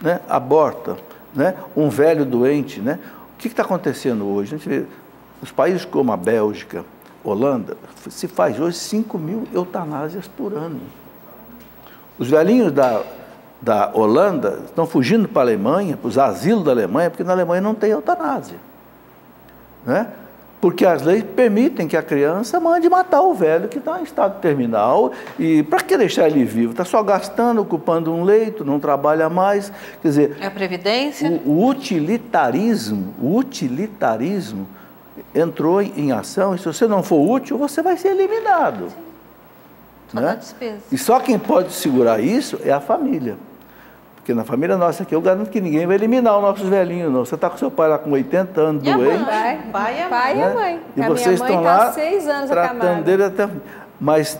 né? Aborta, né? Um velho doente, né? O que está acontecendo hoje? A gente vê, os países como a Bélgica, Holanda, se faz hoje 5.000 eutanásias por ano. Os velhinhos da Holanda estão fugindo para a Alemanha, para os asilos da Alemanha, porque na Alemanha não tem eutanásia, né? Porque as leis permitem que a criança mande matar o velho que está em estado terminal. E para que deixar ele vivo? Está só gastando, ocupando um leito, não trabalha mais. Quer dizer, é a previdência? O utilitarismo entrou em ação. E se você não for útil, você vai ser eliminado. Sim. Só né? dá despesa. E só quem pode segurar isso é a família. Porque na família nossa aqui, eu garanto que ninguém vai eliminar os nossos velhinhos, não. Você está com seu pai lá com 80 anos E a doente. mãe? Pai e a mãe. E a vocês minha mãe estão está lá há 6 anos tratando acamada. dele até... Mas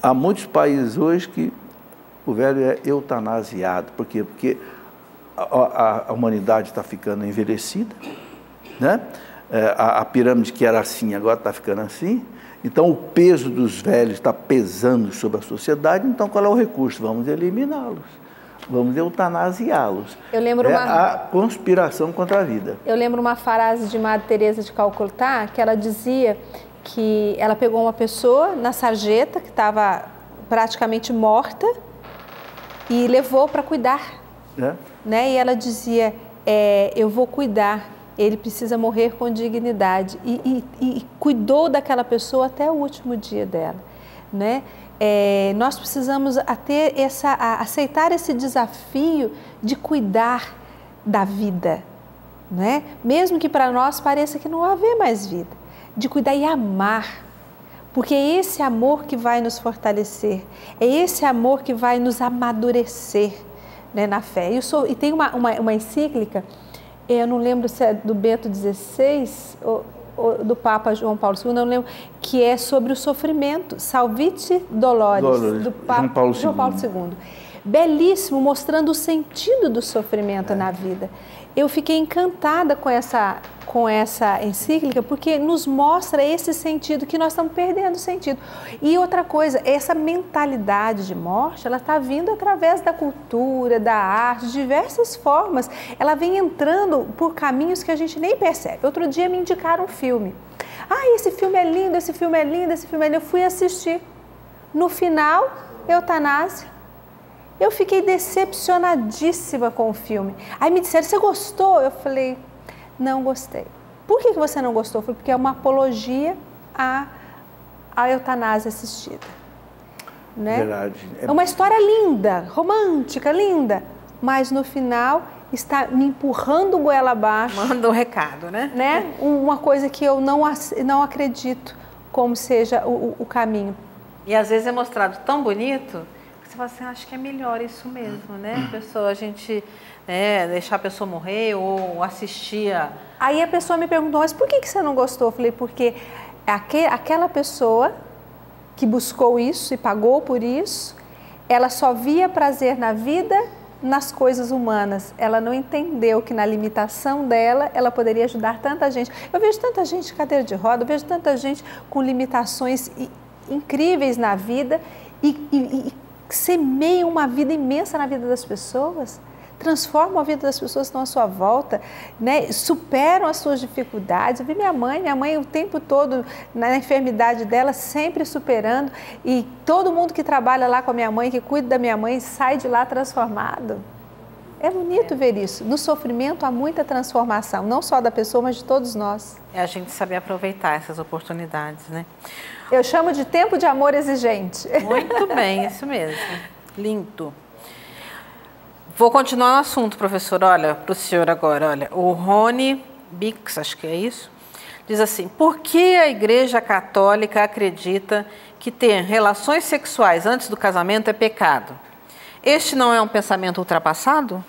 há muitos países hoje que o velho é eutanasiado. Por quê? Porque a humanidade está ficando envelhecida, né? A pirâmide que era assim, agora está ficando assim. Então, o peso dos velhos está pesando sobre a sociedade. Então, qual é o recurso? Vamos eliminá-los. Vamos eutanasiá-los. Eu lembro a conspiração contra a vida. Eu lembro uma frase de Madre Teresa de Calcutá, que ela dizia que ela pegou uma pessoa na sarjeta, que estava praticamente morta, e levou para cuidar. Né? E ela dizia, eu vou cuidar, ele precisa morrer com dignidade. E cuidou daquela pessoa até o último dia dela. Né? Nós precisamos aceitar esse desafio de cuidar da vida, né? Mesmo que para nós pareça que não haver mais vida, de cuidar e amar, porque é esse amor que vai nos fortalecer, é esse amor que vai nos amadurecer, né, na fé. E tem uma encíclica, eu não lembro se é do Bento XVI ou do Papa João Paulo II, não lembro, que é sobre o sofrimento, Salvite Dolores, do Papa João Paulo II. Belíssimo, mostrando o sentido do sofrimento na vida. Eu fiquei encantada com essa encíclica, porque nos mostra esse sentido, que nós estamos perdendo o sentido. E outra coisa, essa mentalidade de morte, ela está vindo através da cultura, da arte, de diversas formas. Ela vem entrando por caminhos que a gente nem percebe. Outro dia me indicaram um filme. Esse filme é lindo, esse filme é lindo, esse filme é lindo. Eu fui assistir. No final, eutanásia. Eu fiquei decepcionadíssima com o filme. Aí me disseram, você gostou? Eu falei, não gostei. Por que você não gostou? Eu falei, porque é uma apologia à eutanásia assistida. Né? Verdade. É uma história linda, romântica, linda, mas no final está me empurrando goela abaixo. Manda um recado, né? Uma coisa que eu não acredito como seja o caminho. E às vezes é mostrado tão bonito... Você fala assim, acho que é melhor isso mesmo, né? A gente deixar a pessoa morrer ou assistir a... Aí a pessoa me perguntou, mas por que você não gostou? Eu falei, porque aquela pessoa que buscou isso e pagou por isso, ela só via prazer na vida, nas coisas humanas. Ela não entendeu que na limitação dela, ela poderia ajudar tanta gente. Eu vejo tanta gente de cadeira de roda, eu vejo tanta gente com limitações incríveis na vida e semeiam uma vida imensa na vida das pessoas, transformam a vida das pessoas que estão à sua volta, né? Superam as suas dificuldades. Eu vi minha mãe o tempo todo na enfermidade dela, sempre superando, e todo mundo que trabalha lá com a minha mãe, que cuida da minha mãe, sai de lá transformado. É bonito ver isso. No sofrimento há muita transformação, não só da pessoa, mas de todos nós. É a gente saber aproveitar essas oportunidades, né? Eu chamo de tempo de amor exigente. Muito bem, isso mesmo. Lindo. Vou continuar no assunto, professor. Olha, para o senhor agora, olha. O Rony Bix, acho que é isso, diz assim, por que a Igreja Católica acredita que ter relações sexuais antes do casamento é pecado? Este não é um pensamento ultrapassado?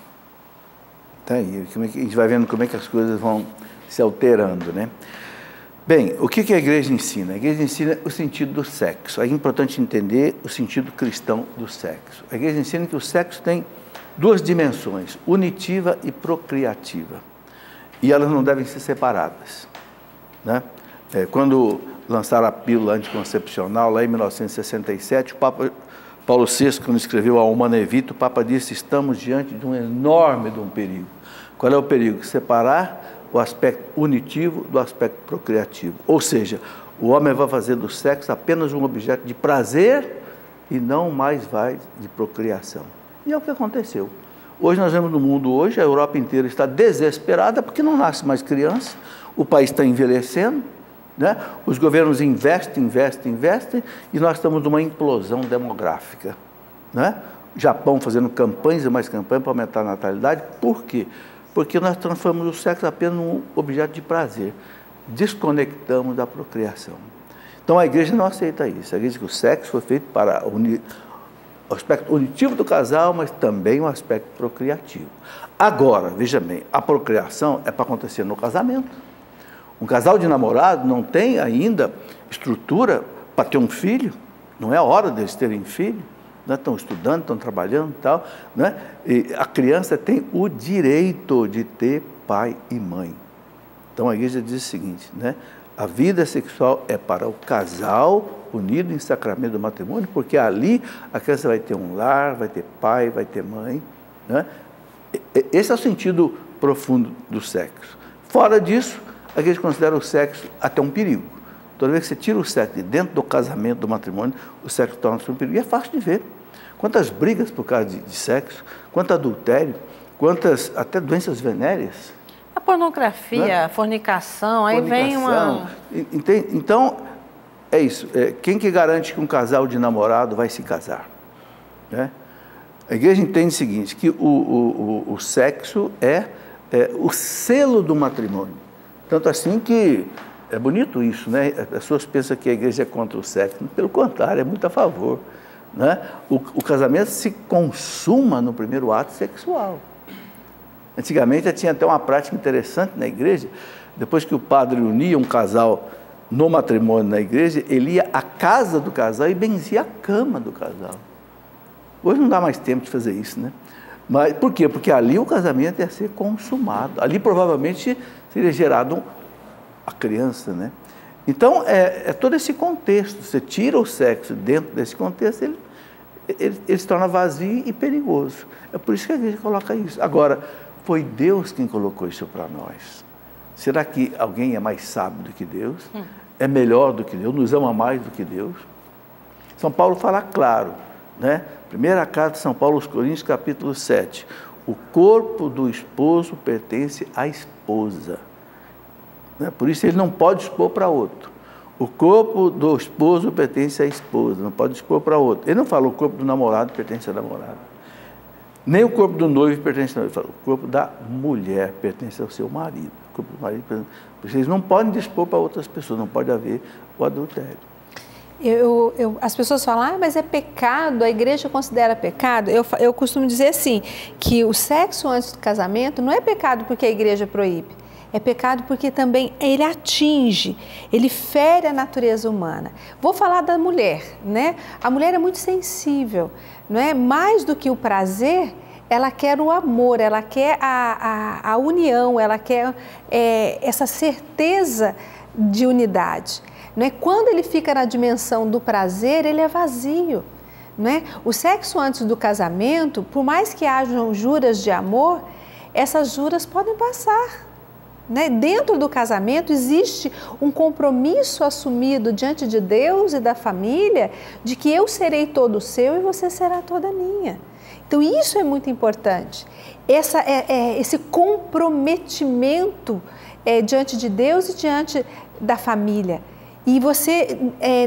Tá aí, a gente vai vendo como é que as coisas vão se alterando, né? Bem, o que a igreja ensina? A igreja ensina o sentido do sexo. É importante entender o sentido cristão do sexo. A igreja ensina que o sexo tem 2 dimensões, unitiva e procriativa. E elas não devem ser separadas, né? Quando lançaram a pílula anticoncepcional lá em 1967, o Papa Paulo VI, quando escreveu a Humanae Vitae, o Papa disse: estamos diante de um enorme perigo. Qual é o perigo? Separar o aspecto unitivo do aspecto procriativo. Ou seja, o homem vai fazer do sexo apenas um objeto de prazer e não mais vai de procriação. E é o que aconteceu. Hoje nós vemos no mundo, hoje a Europa inteira está desesperada porque não nasce mais criança, o país está envelhecendo, né? Os governos investem, e nós estamos numa implosão demográfica, né? O Japão fazendo campanhas e mais campanhas para aumentar a natalidade. Por quê? Porque nós transformamos o sexo apenas num objeto de prazer, desconectamos da procriação. Então a igreja não aceita isso. A igreja diz que o sexo foi feito para unir o aspecto unitivo do casal, mas também o aspecto procriativo. Agora, veja bem, a procriação é para acontecer no casamento. Um casal de namorado não tem ainda estrutura para ter um filho, não é a hora deles terem filho, né? Estão estudando, estão trabalhando e tal, né? E a criança tem o direito de ter pai e mãe. Então a igreja diz o seguinte, né? A vida sexual é para o casal unido em sacramento do matrimônio, porque ali a criança vai ter um lar, vai ter pai, vai ter mãe, né? Esse é o sentido profundo do sexo. Fora disso, a igreja considera o sexo até um perigo. Toda vez que você tira o sexo de dentro do casamento, do matrimônio, o sexo torna-se um perigo. E é fácil de ver. Quantas brigas por causa de sexo, quanto adultério, quantas até doenças venéreas. A pornografia, né? A fornicação, aí vem uma... Então, é isso. Quem que garante que um casal de namorado vai se casar? Né? A igreja entende o seguinte, que o sexo é o selo do matrimônio. Tanto assim que é bonito isso, né? As pessoas pensam que a igreja é contra o sexo. Pelo contrário, é muito a favor. Né? O casamento se consuma no primeiro ato sexual. Antigamente tinha até uma prática interessante na igreja. Depois que o padre unia um casal no matrimônio na igreja, ele ia à casa do casal e benzia a cama do casal. Hoje não dá mais tempo de fazer isso, né? Mas por quê? Porque ali o casamento ia ser consumado. Ali provavelmente seria gerado a criança, né? Então, é todo esse contexto. Você tira o sexo dentro desse contexto, ele se torna vazio e perigoso. É por isso que a igreja coloca isso. Agora, foi Deus quem colocou isso para nós. Será que alguém é mais sábio do que Deus? É melhor do que Deus? Nos ama mais do que Deus? São Paulo fala claro, né? Primeira carta de São Paulo aos Coríntios, capítulo 7. O corpo do esposo pertence à esposa. Né? Por isso ele não pode expor para outro. O corpo do esposo pertence à esposa, não pode expor para outro. Ele não fala o corpo do namorado pertence à namorada. Nem o corpo do noivo pertence ao noivo. Ele fala, o corpo da mulher pertence ao seu marido. O corpo do marido pertence... Vocês não podem dispor para outras pessoas, não pode haver o adultério. As pessoas falam, mas é pecado, a igreja considera pecado. Eu costumo dizer assim, que o sexo antes do casamento não é pecado porque a igreja proíbe. É pecado porque também ele atinge, ele fere a natureza humana. Vou falar da mulher, né? A mulher é muito sensível, não é? Mais do que o prazer, ela quer o amor, ela quer a união, ela quer essa certeza de unidade. Não é? Quando ele fica na dimensão do prazer, ele é vazio. Não é? O sexo antes do casamento, por mais que hajam juras de amor, essas juras podem passar. Né? Dentro do casamento existe um compromisso assumido diante de Deus e da família de que eu serei todo seu e você será toda minha. Então isso é muito importante, esse comprometimento diante de Deus e diante da família. E você,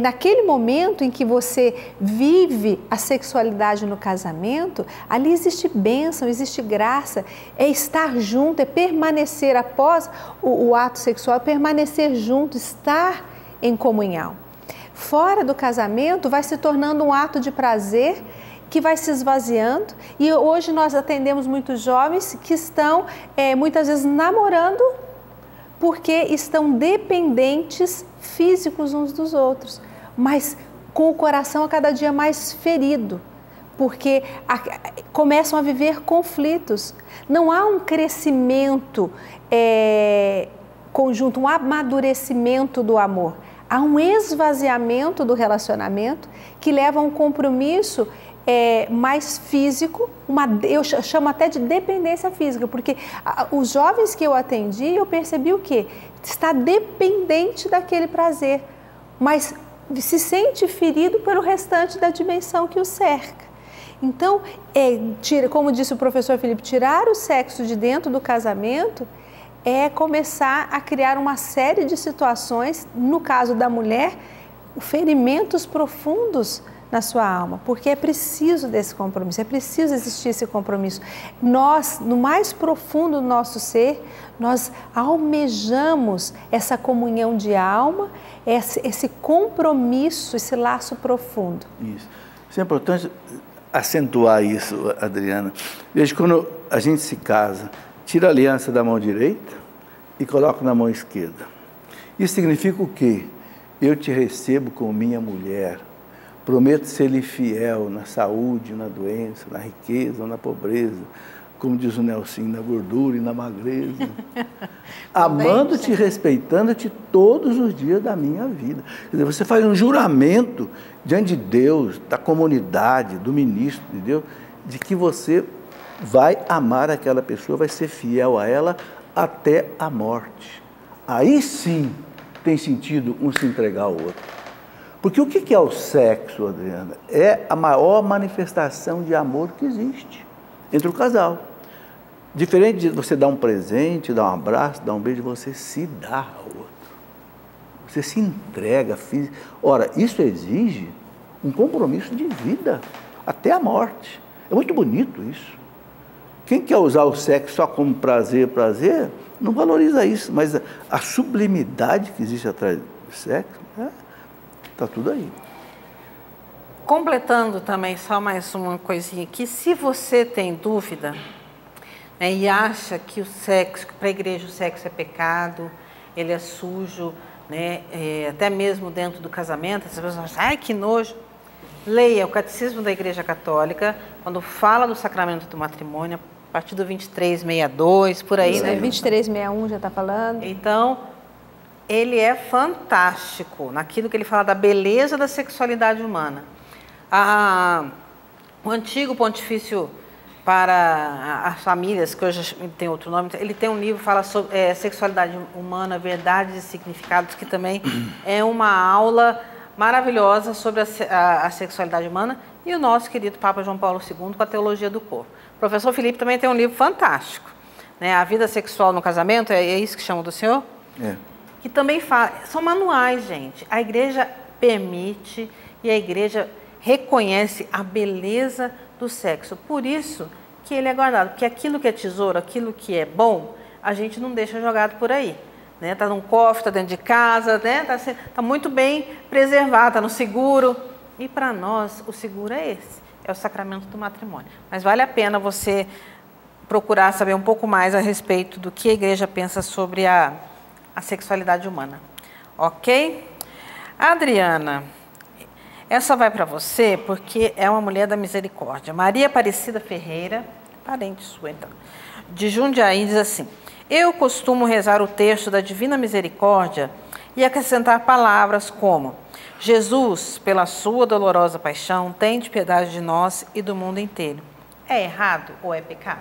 naquele momento em que você vive a sexualidade no casamento, ali existe bênção, existe graça, é estar junto, é permanecer após o ato sexual, é permanecer junto, estar em comunhão. Fora do casamento vai se tornando um ato de prazer que vai se esvaziando e hoje nós atendemos muitos jovens que estão muitas vezes namorando porque estão dependentes físicos uns dos outros, mas com o coração a cada dia mais ferido, porque começam a viver conflitos. Não há um crescimento conjunto, um amadurecimento do amor. há um esvaziamento do relacionamento que leva a um compromisso mais físico, eu chamo até de dependência física, porque os jovens que eu atendi, eu percebi o quê? Está dependente daquele prazer, mas se sente ferido pelo restante da dimensão que o cerca. Então, como disse o professor Felipe, tirar o sexo de dentro do casamento é começar a criar uma série de situações, no caso da mulher, ferimentos profundos na sua alma, porque é preciso desse compromisso, é preciso existir esse compromisso. Nós, no mais profundo do nosso ser, nós almejamos essa comunhão de alma, esse compromisso, esse laço profundo. Isso é importante acentuar isso, Adriana. Veja, quando a gente se casa, tira a aliança da mão direita e coloca na mão esquerda. Isso significa o quê? Eu te recebo como minha mulher. Prometo ser-lhe fiel na saúde, na doença, na riqueza, na pobreza, como diz o Nelson, na gordura e na magreza. Amando-te e respeitando-te todos os dias da minha vida. Quer dizer, você faz um juramento diante de Deus, da comunidade, do ministro de Deus, de que você vai amar aquela pessoa, vai ser fiel a ela até a morte. Aí sim tem sentido um se entregar ao outro. Porque o que é o sexo, Adriana? É a maior manifestação de amor que existe entre o casal. Diferente de você dar um presente, dar um abraço, dar um beijo, você se dá ao outro. Você se entrega física. Ora, isso exige um compromisso de vida, até a morte. É muito bonito isso. Quem quer usar o sexo só como prazer, não valoriza isso. Mas a sublimidade que existe atrás do sexo, está tudo aí. Completando também, só mais uma coisinha aqui, se você tem dúvida, né, e acha que o sexo, que para a igreja o sexo é pecado, ele é sujo, né, até mesmo dentro do casamento, as pessoas acham, ai que nojo, leia o Catecismo da Igreja Católica, quando fala do sacramento do matrimônio, a partir do 2362, por aí, né? 2361 já está falando. Então, ele é fantástico naquilo que ele fala da beleza da sexualidade humana. O antigo pontifício para as famílias, que hoje tem outro nome, ele tem um livro que fala sobre sexualidade humana, verdades e significados, que também é uma aula maravilhosa sobre a sexualidade humana, e o nosso querido Papa João Paulo II com a teologia do corpo. O professor Felipe também tem um livro fantástico, né? A vida sexual no casamento, é isso que chama do senhor? É. Que também fala, são manuais, gente. A igreja permite e a igreja reconhece a beleza do sexo. Por isso que ele é guardado. Porque aquilo que é tesouro, aquilo que é bom, a gente não deixa jogado por aí. Está num cofre, está dentro de casa, tá muito bem preservado, está no seguro. E para nós, o seguro é esse, é o sacramento do matrimônio. Mas vale a pena você procurar saber um pouco mais a respeito do que a igreja pensa sobre a sexualidade humana. Ok? Adriana, essa vai para você porque é uma mulher da misericórdia. Maria Aparecida Ferreira, parente sua então, de Jundiaí, diz assim: eu costumo rezar o texto da Divina Misericórdia e acrescentar palavras como: Jesus, pela sua dolorosa paixão, tende piedade de nós e do mundo inteiro. É errado ou é pecado?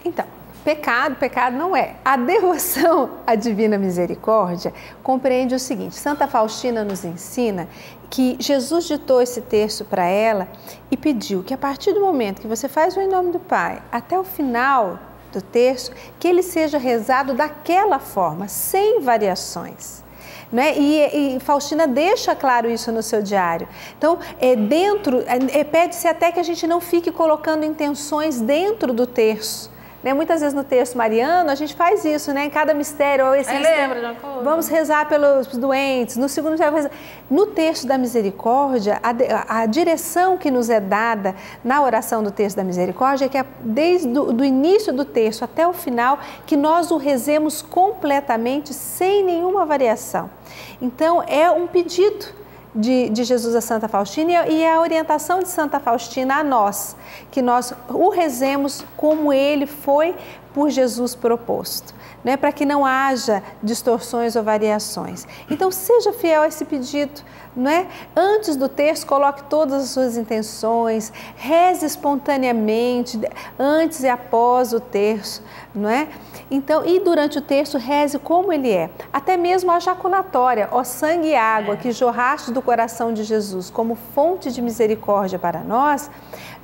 Então, pecado não é. A devoção à Divina Misericórdia compreende o seguinte: Santa Faustina nos ensina que Jesus ditou esse texto para ela e pediu que a partir do momento que você faz o Em Nome do Pai, até o final do texto, que ele seja rezado daquela forma, sem variações. Né? E Faustina deixa claro isso no seu diário. Então, pede-se até que a gente não fique colocando intenções dentro do terço. Né? Muitas vezes no texto mariano a gente faz isso, né? Em cada mistério. Vamos rezar pelos doentes. No segundo mistério, no texto da misericórdia, a direção que nos é dada na oração do texto da misericórdia é que desde o início do texto até o final, que nós o rezemos completamente, sem nenhuma variação. Então, é um pedido de Jesus a Santa Faustina e a orientação de Santa Faustina a nós, que nós o rezemos como ele foi por Jesus proposto, né? Para que não haja distorções ou variações. Então, seja fiel a esse pedido, não é? Antes do terço, coloque todas as suas intenções, reze espontaneamente, antes e após o terço, não é? Então, e durante o terço, reze como ele é. Até mesmo a jaculatória, ó sangue e água que jorraste do coração de Jesus como fonte de misericórdia para nós,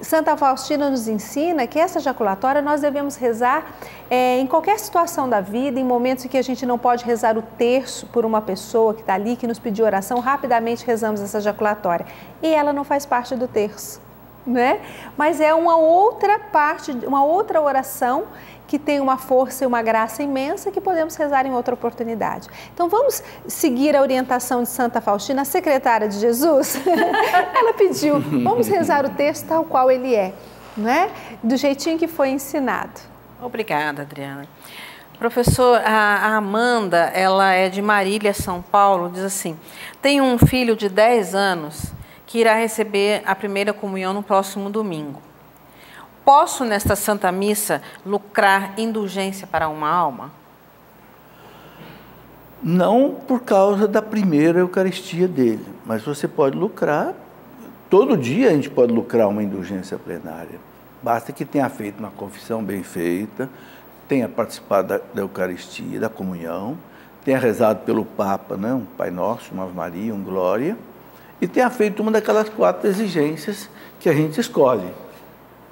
Santa Faustina nos ensina que essa jaculatória nós devemos rezar em qualquer situação da vida, em momentos em que a gente não pode rezar o terço por uma pessoa que está ali, que nos pediu oração, rapidamente rezamos essa jaculatória. E ela não faz parte do terço, né? Mas é uma outra parte, uma outra oração que tem uma força e uma graça imensa que podemos rezar em outra oportunidade. Então vamos seguir a orientação de Santa Faustina, a secretária de Jesus. Ela pediu, vamos rezar o texto tal qual ele é, não é? Do jeitinho que foi ensinado. Obrigada, Adriana. Professor, a Amanda, ela é de Marília, São Paulo, diz assim, tem um filho de 10 anos que irá receber a primeira comunhão no próximo domingo. Posso, nesta Santa Missa, lucrar indulgência para uma alma? Não por causa da primeira Eucaristia dele, mas você pode lucrar, todo dia a gente pode lucrar uma indulgência plenária. Basta que tenha feito uma confissão bem feita, tenha participado da Eucaristia, da comunhão, tenha rezado pelo Papa, né? Um Pai Nosso, uma Ave Maria, um Glória, e tenha feito uma daquelas 4 exigências que a gente escolhe.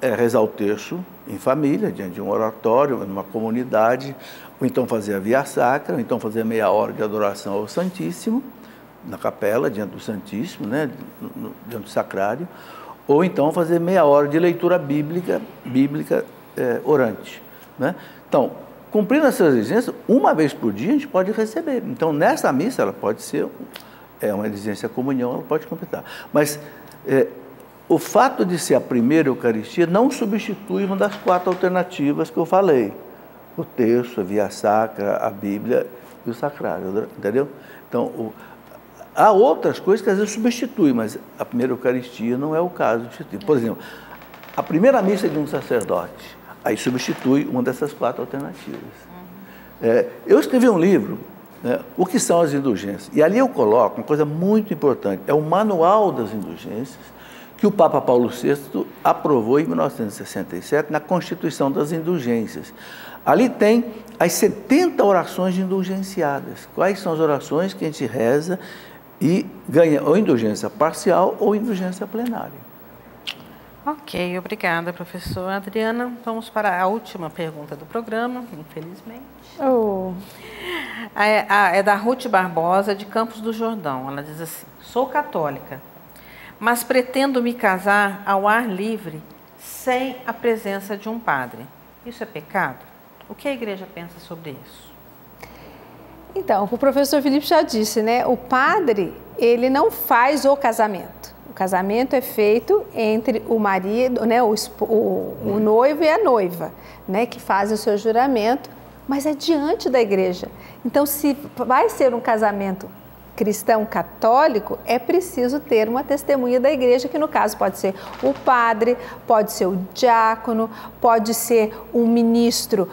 Rezar o terço em família, diante de um oratório, numa comunidade, ou então fazer a via sacra, ou então fazer meia hora de adoração ao Santíssimo, na capela, diante do Santíssimo, né? Diante do sacrário, ou então fazer meia hora de leitura bíblica orante, né? Então, cumprindo essas exigências, uma vez por dia a gente pode receber. Então, nessa missa, ela pode ser uma exigência comunhão, ela pode completar. Mas o fato de ser a primeira Eucaristia não substitui uma das 4 alternativas que eu falei. O terço, a via sacra, a Bíblia e o sacrário, entendeu? Então, há outras coisas que às vezes substituem, mas a primeira Eucaristia não é o caso de substituir. Por exemplo, a primeira missa de um sacerdote, aí substitui uma dessas 4 alternativas. Eu escrevi um livro, né, O que são as indulgências? E ali eu coloco uma coisa muito importante, é o Manual das Indulgências, que o Papa Paulo VI aprovou em 1967 na Constituição das Indulgências. Ali tem as 70 orações indulgenciadas. Quais são as orações que a gente reza e ganha ou indulgência parcial ou indulgência plenária. Ok, obrigada, professora Adriana. Vamos para a última pergunta do programa, infelizmente. É da Ruth Barbosa, de Campos do Jordão. Ela diz assim, sou católica, mas pretendo me casar ao ar livre, sem a presença de um padre. Isso é pecado? O que a igreja pensa sobre isso? Então, o professor Felipe já disse, né? O padre, ele não faz o casamento. O casamento é feito entre o marido, né? O noivo e a noiva, né? Que fazem o seu juramento, mas é diante da igreja. Então, se vai ser um casamento cristão católico, é preciso ter uma testemunha da igreja, que no caso pode ser o padre, pode ser o diácono, pode ser um ministro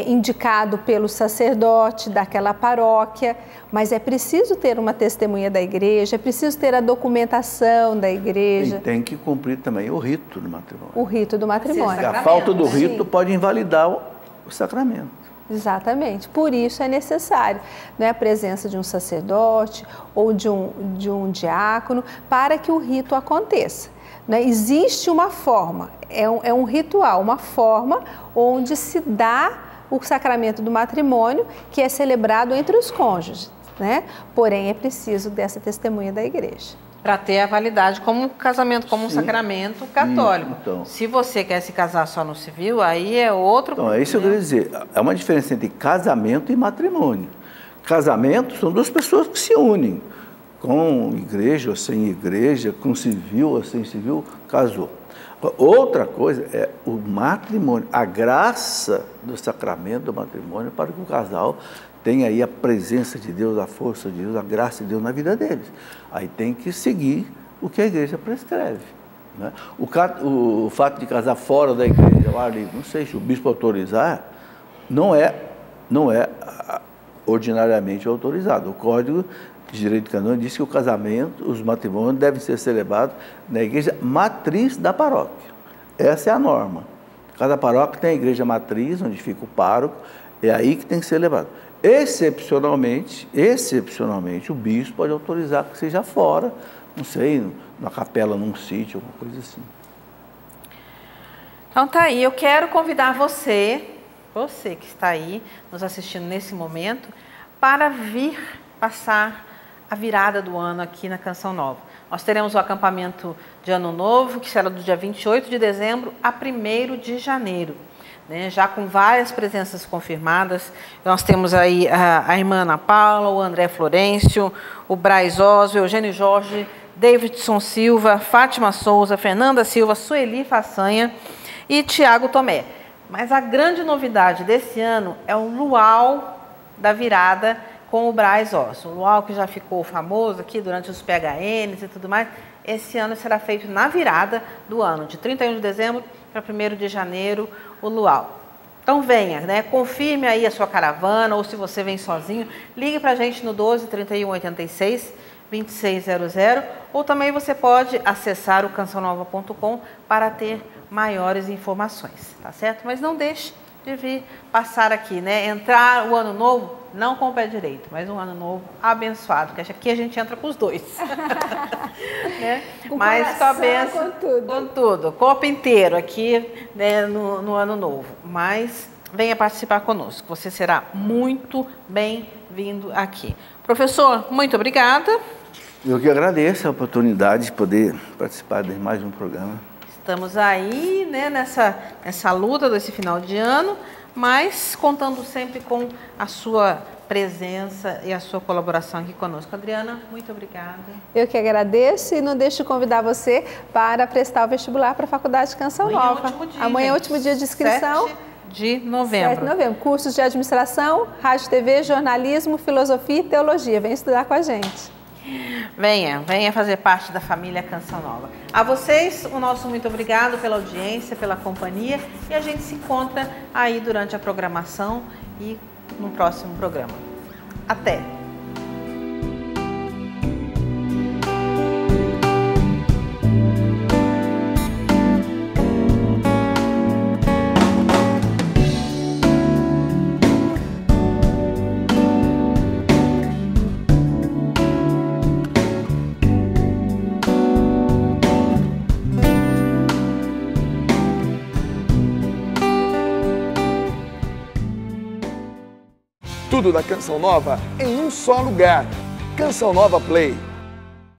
indicado pelo sacerdote daquela paróquia, mas é preciso ter uma testemunha da igreja, é preciso ter a documentação da igreja. E tem que cumprir também o rito do matrimônio. O rito do matrimônio. A falta do rito pode invalidar o sacramento. Exatamente, por isso é necessário, né, a presença de um sacerdote ou de um diácono para que o rito aconteça. Né? Existe uma forma, é um ritual, uma forma onde se dá o sacramento do matrimônio, que é celebrado entre os cônjuges, né? Porém é preciso dessa testemunha da igreja. Para ter a validade como casamento, como um sacramento católico. Então, se você quer se casar só no civil, aí é outro problema. É isso que eu queria dizer. É uma diferença entre casamento e matrimônio. Casamento são duas pessoas que se unem. Com igreja ou sem igreja, com civil ou sem civil, casou. Outra coisa é o matrimônio, a graça do sacramento do matrimônio para que o casal tem aí a presença de Deus, a força de Deus, a graça de Deus na vida deles. Aí tem que seguir o que a igreja prescreve. Né? O fato de casar fora da igreja, ao ar livre, não sei, se o bispo autorizar, não é ordinariamente autorizado. O Código de Direito Canônico diz que o casamento, os matrimônios devem ser celebrados na igreja matriz da paróquia. Essa é a norma. Cada paróquia tem a igreja matriz, onde fica o pároco, é aí que tem que ser celebrado. Excepcionalmente, o bispo pode autorizar que seja fora, não sei, na capela, num sítio, alguma coisa assim. Então tá aí, eu quero convidar você que está aí nos assistindo nesse momento, para vir passar a virada do ano aqui na Canção Nova. Nós teremos o acampamento de Ano Novo, que será do dia 28 de dezembro a 1º de janeiro. Né, já com várias presenças confirmadas. Nós temos aí a irmã Ana Paula, o André Florencio, o Braz Oswald, o Eugênio Jorge, Davidson Silva, Fátima Souza, Fernanda Silva, Sueli Façanha e Tiago Tomé. Mas a grande novidade desse ano é o luau da virada com o Braz Oswald. O luau que já ficou famoso aqui durante os PHNs e tudo mais, esse ano será feito na virada do ano, de 31 de dezembro para 1º de janeiro, o luau. Então venha, né? Confirme aí a sua caravana, ou se você vem sozinho, ligue para a gente no 12 31 86 2600, ou também você pode acessar o cançãonova.com para ter maiores informações, tá certo? Mas não deixe de vir passar aqui, né? Entrar o ano novo, não com o pé direito, mas um ano novo abençoado, porque aqui a gente entra com os dois. Né? Com mas coração, com a bênção, com tudo. corpo inteiro aqui, né, no ano novo. Mas venha participar conosco, você será muito bem-vindo aqui. Professor, muito obrigada. Eu que agradeço a oportunidade de poder participar de mais um programa. Estamos aí, né, nessa luta desse final de ano, mas contando sempre com a sua presença e a sua colaboração aqui conosco. Adriana, muito obrigada. Eu que agradeço e não deixo de convidar você para prestar o vestibular para a Faculdade de Canção Nova. Amanhã é o último dia de inscrição. 7 de novembro. 7 de novembro. Cursos de administração, rádio, TV, jornalismo, filosofia e teologia. Vem estudar com a gente. Venha fazer parte da família Canção Nova. A vocês, o nosso muito obrigado pela audiência, pela companhia, e a gente se encontra aí durante a programação e no próximo programa. Até! Tudo da Canção Nova em um só lugar. Canção Nova Play.